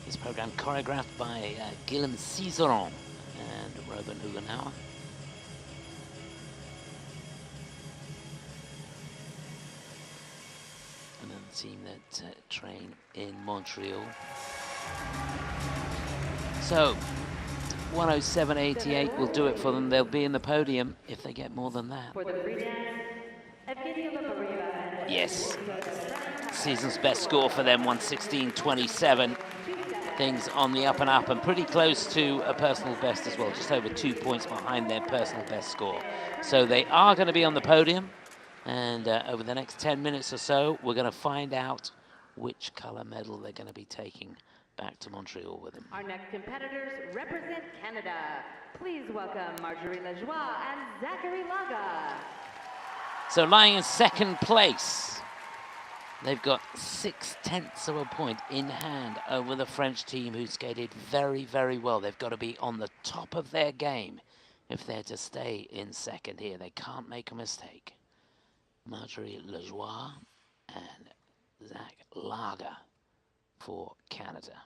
This program choreographed by Guillaume Cizeron and Robin Hugenauer. Another team that train in Montreal. So 107.88 will do it for them. They'll be in the podium if they get more than that. For the free dance, Evgeny Lopareva and Yes, season's best score for them, 116.27. Things on the up and up, and pretty close to a personal best as well, just over 2 points behind their personal best score. So they are going to be on the podium, and over the next 10 minutes or so, we're going to find out which color medal they're going to be taking back to Montreal with them. Our next competitors represent Canada. Please welcome Marjorie Lajoie and Zachary Laga. So lying in second place, they've got 0.6 of a point in hand over the French team, who skated very, very well. They've got to be on the top of their game if they're to stay in second here. They can't make a mistake. Marjorie Lajoie and Zach Laga for Canada.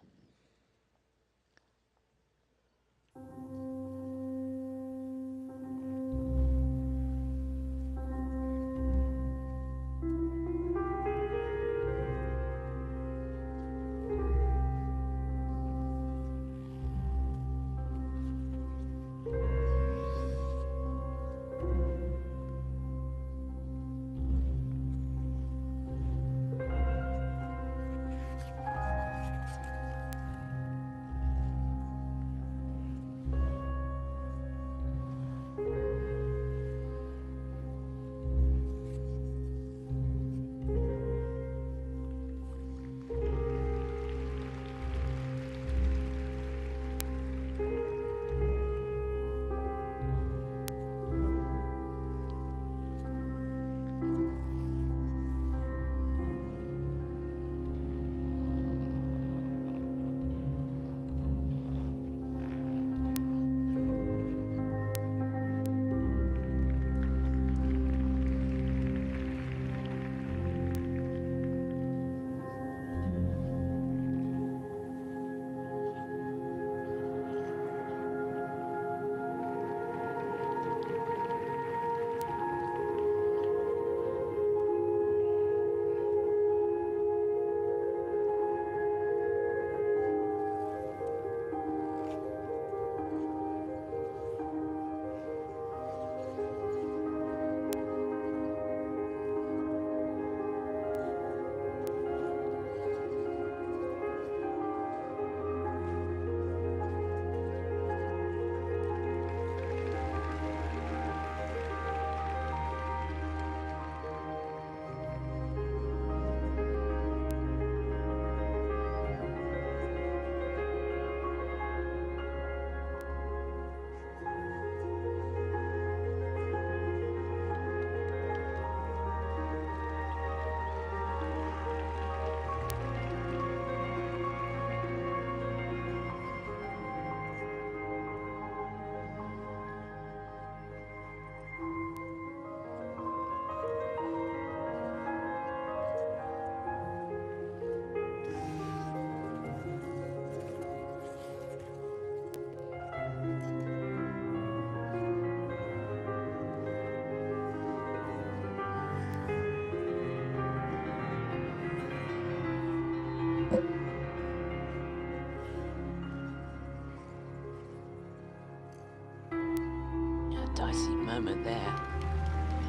moment there.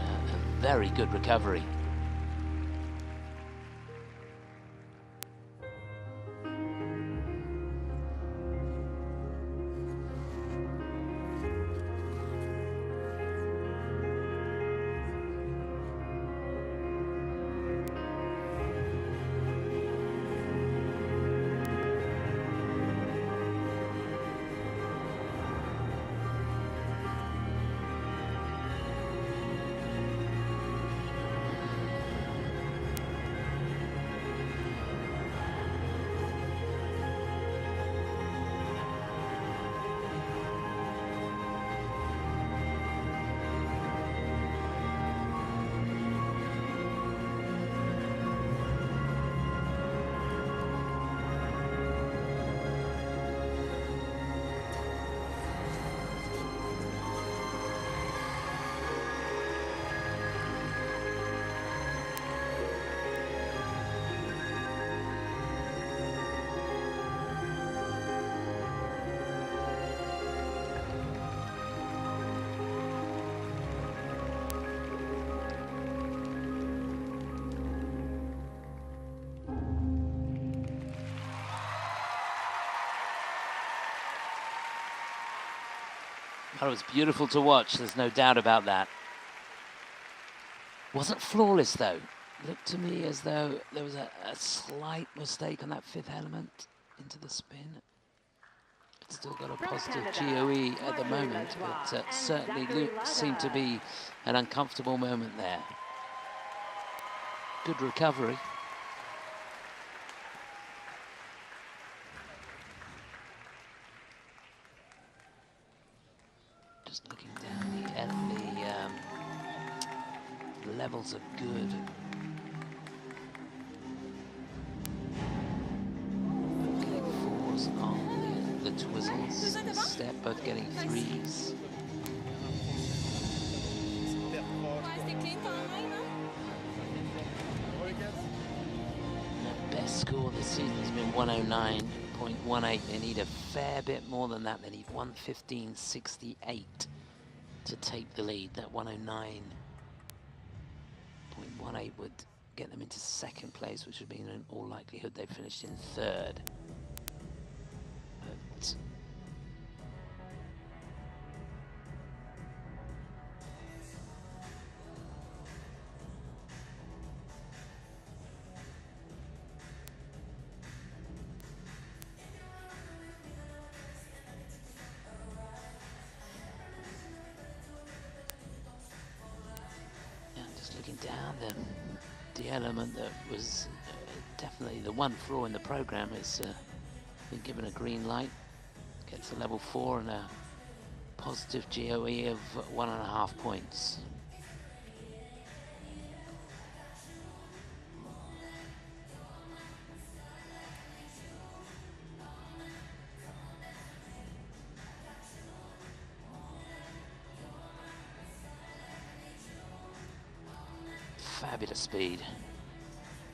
A very good recovery. That was beautiful to watch, there's no doubt about that. Wasn't flawless though. Looked to me as though there was a slight mistake on that fifth element into the spin. Still got a positive GOE at the moment, but certainly seemed to be an uncomfortable moment there. Good recovery. Just looking down, the levels are good. Both getting fours on the twizzles, the step, both getting threes. The best score this season has been 109.18. They need a fair bit more than that. They need 115.68 to take the lead. That 109.18 would get them into second place, which would mean in all likelihood they finished in third. But down the element that was definitely the one flaw in the program has been given a green light, gets a level 4 and a positive GOE of 1.5 points. Fabulous speed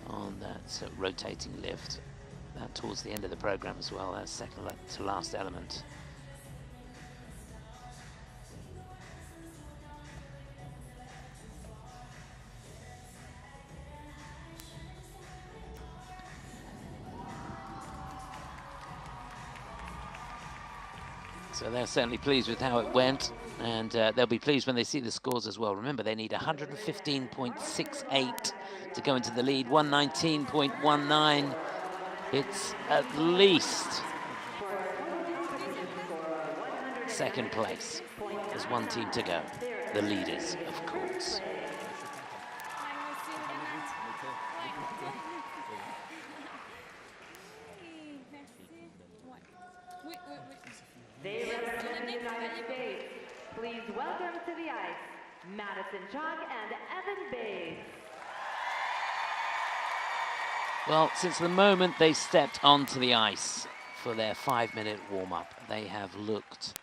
on that rotating lift. That towards the end of the program as well, that second to last element. So they're certainly pleased with how it went, and they'll be pleased when they see the scores as well. Remember, they need 115.68 to go into the lead, 119.19. It's at least second place. There's one team to go, the leaders, of course. They represent the United States. Please welcome to the ice, Madison Chalk and Evan Bates. Well, since the moment they stepped onto the ice for their 5-minute warm-up, they have looked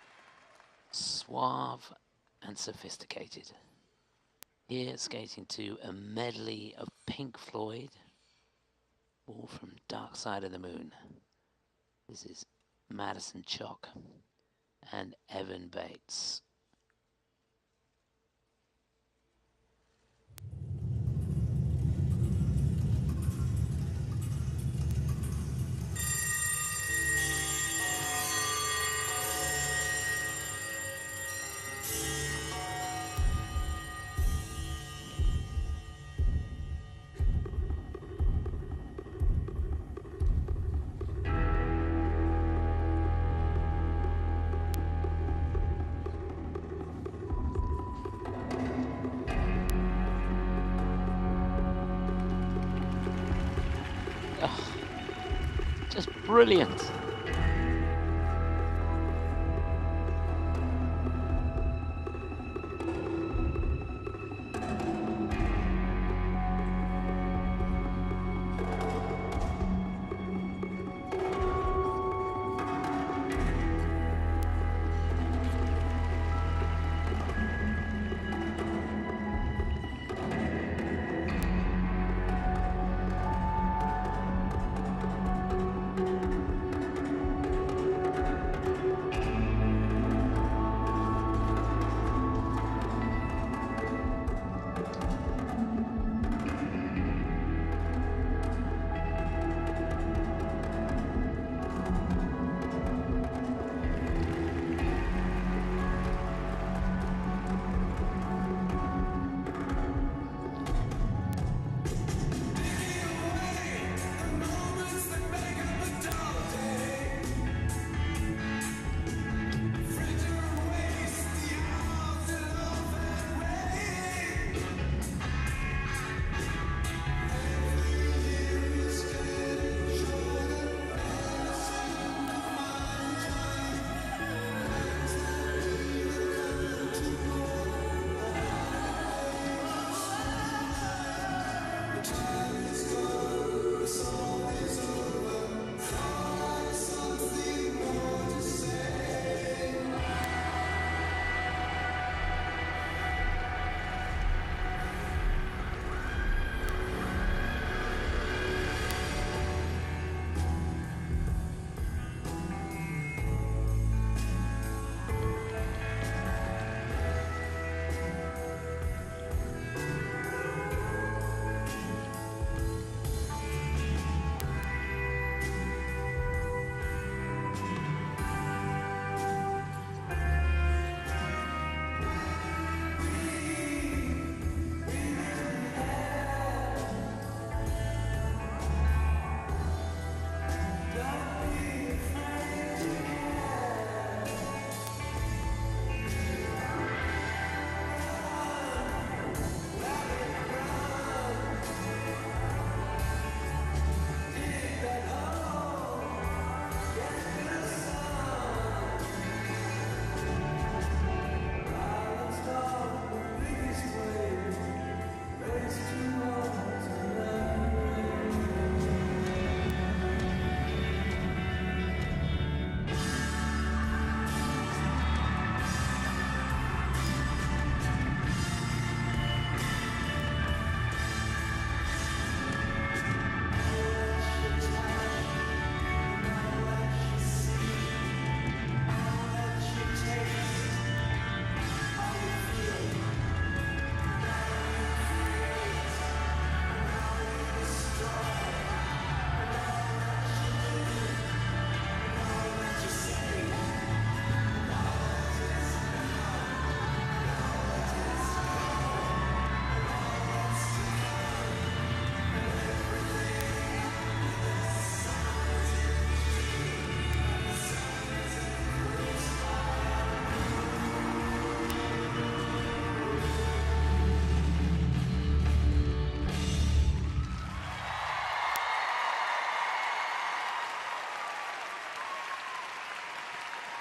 suave and sophisticated. Here, skating to a medley of Pink Floyd, all from Dark Side of the Moon. This is Madison Chalk and Evan Bates. Just brilliant.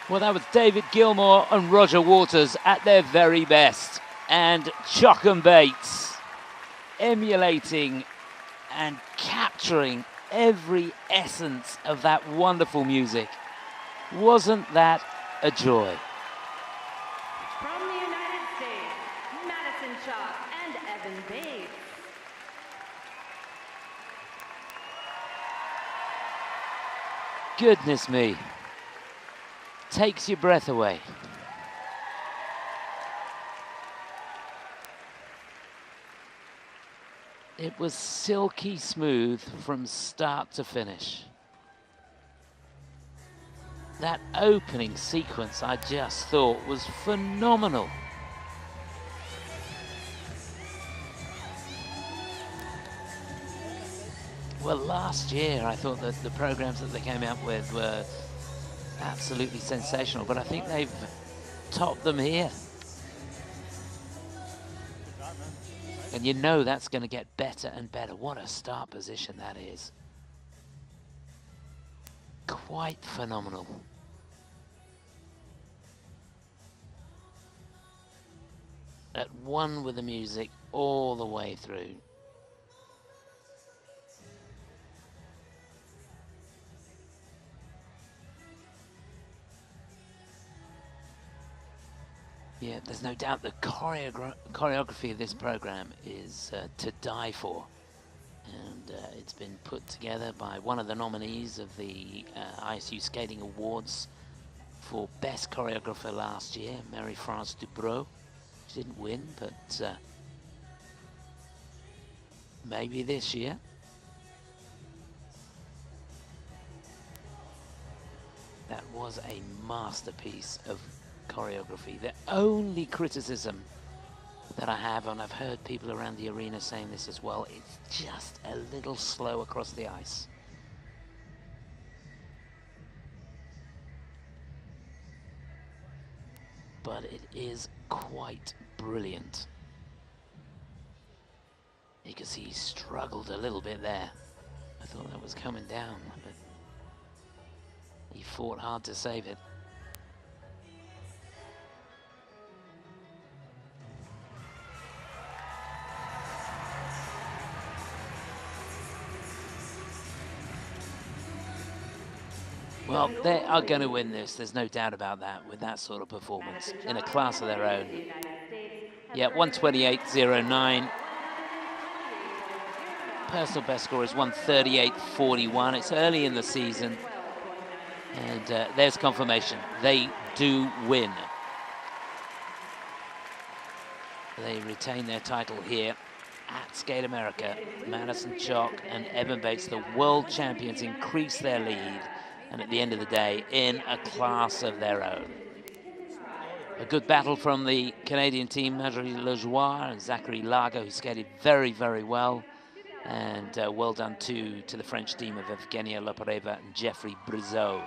Well, that was David Gilmour and Roger Waters at their very best. And Chuck and Bates emulating and capturing every essence of that wonderful music. Wasn't that a joy? From the United States, Madison Chuck and Evan Bates. Goodness me. Takes your breath away. It was silky smooth from start to finish. That opening sequence I just thought was phenomenal. Well, last year I thought that the programs that they came out with were absolutely sensational, but I think they've topped them here. And you know that's going to get better and better. What a start position that is. quite phenomenal. At one with the music all the way through. Yeah, there's no doubt the choreography of this program is to die for. And it's been put together by one of the nominees of the ISU Skating Awards for Best Choreographer last year, Marie-France Dubreau. She didn't win, but maybe this year. That was a masterpiece of choreography. The only criticism that I have, and I've heard people around the arena saying this as well, it's just a little slow across the ice. But it is quite brilliant. You can see he struggled a little bit there. I thought that was coming down, but he fought hard to save it. Well, they are going to win this. There's no doubt about that with that sort of performance in a class of their own. Yeah, 128.09. Personal best score is 138.41. It's early in the season. And there's confirmation. They do win. They retain their title here at Skate America. Madison Chock and Evan Bates, the world champions, increase their lead. And at the end of the day, in a class of their own. A good battle from the Canadian team, Marjorie Lejoie and Zachary Lago, who skated very, very well. And well done to the French team of Evgenia Lopareva and Jeffrey Brizeau.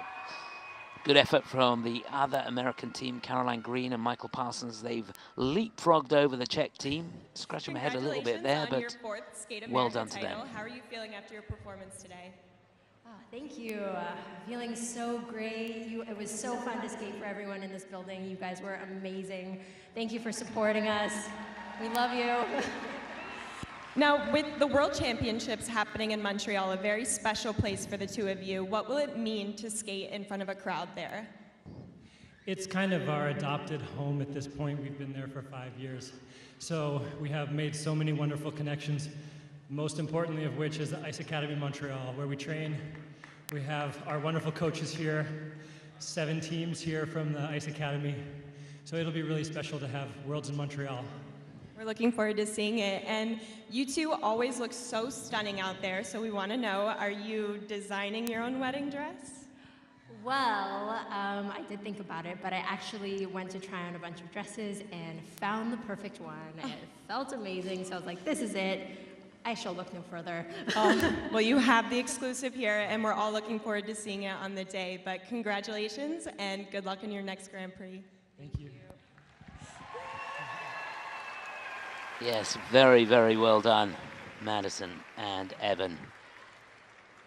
Good effort from the other American team, Caroline Green and Michael Parsons. They've leapfrogged over the Czech team. Scratching my head a little bit there, but well done to them. How are you feeling after your performance today? Thank you. Feeling so great. It was so fun to skate for everyone in this building. You guys were amazing. Thank you for supporting us. We love you. Now, with the World Championships happening in Montreal, a very special place for the two of you, what will it mean to skate in front of a crowd there? It's kind of our adopted home at this point. We've been there for 5 years. So we have made so many wonderful connections, most importantly of which is the Ice Academy Montreal, where we train. We have our wonderful coaches here, 7 teams here from the Ice Academy. So it'll be really special to have Worlds in Montreal. We're looking forward to seeing it. And you two always look so stunning out there. So we want to know, are you designing your own wedding dress? Well, I did think about it, but I actually went to try on a bunch of dresses and found the perfect one. It felt amazing, so I was like, this is it. I shall look no further. Well, you have the exclusive here, and we're all looking forward to seeing it on the day. But congratulations, and good luck in your next Grand Prix. Thank you. Yes, very, very well done, Madison and Evan.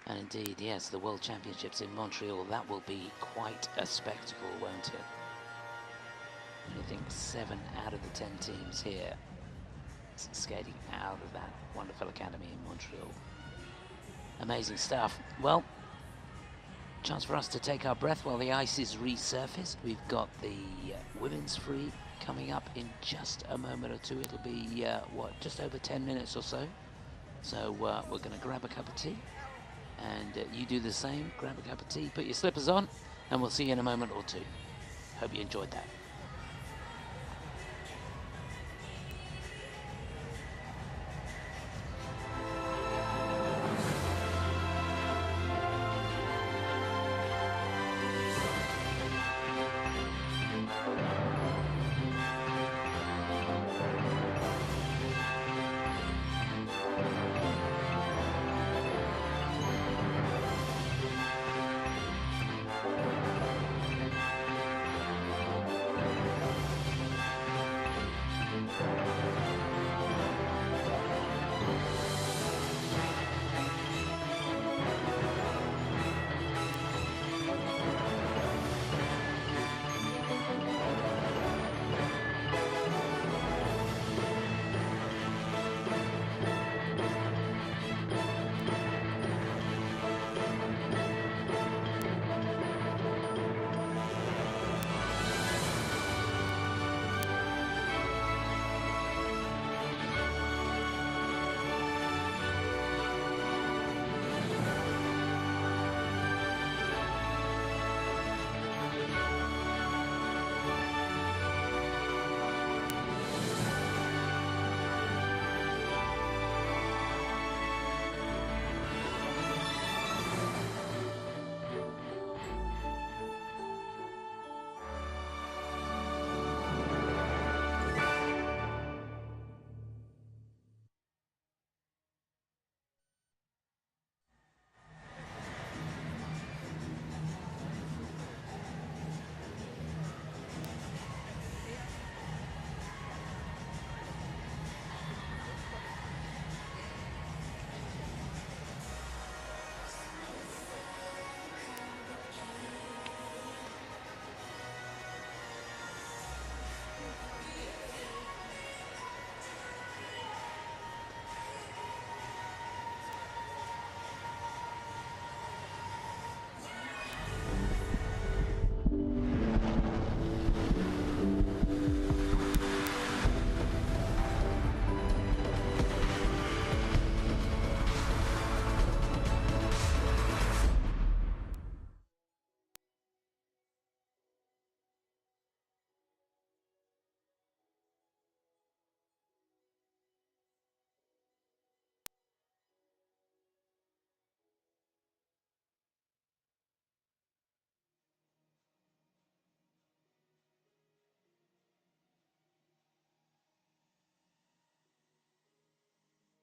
And indeed, yes, the World Championships in Montreal, that will be quite a spectacle, won't it? I think 7 out of the 10 teams here skating out of that wonderful academy in Montreal. Amazing stuff. Well, chance for us to take our breath while the ice is resurfaced. We've got the women's free coming up in just a moment or two. It'll be, just over 10 minutes or so. So we're going to grab a cup of tea. And you do the same, grab a cup of tea, put your slippers on, and we'll see you in a moment or two. Hope you enjoyed that.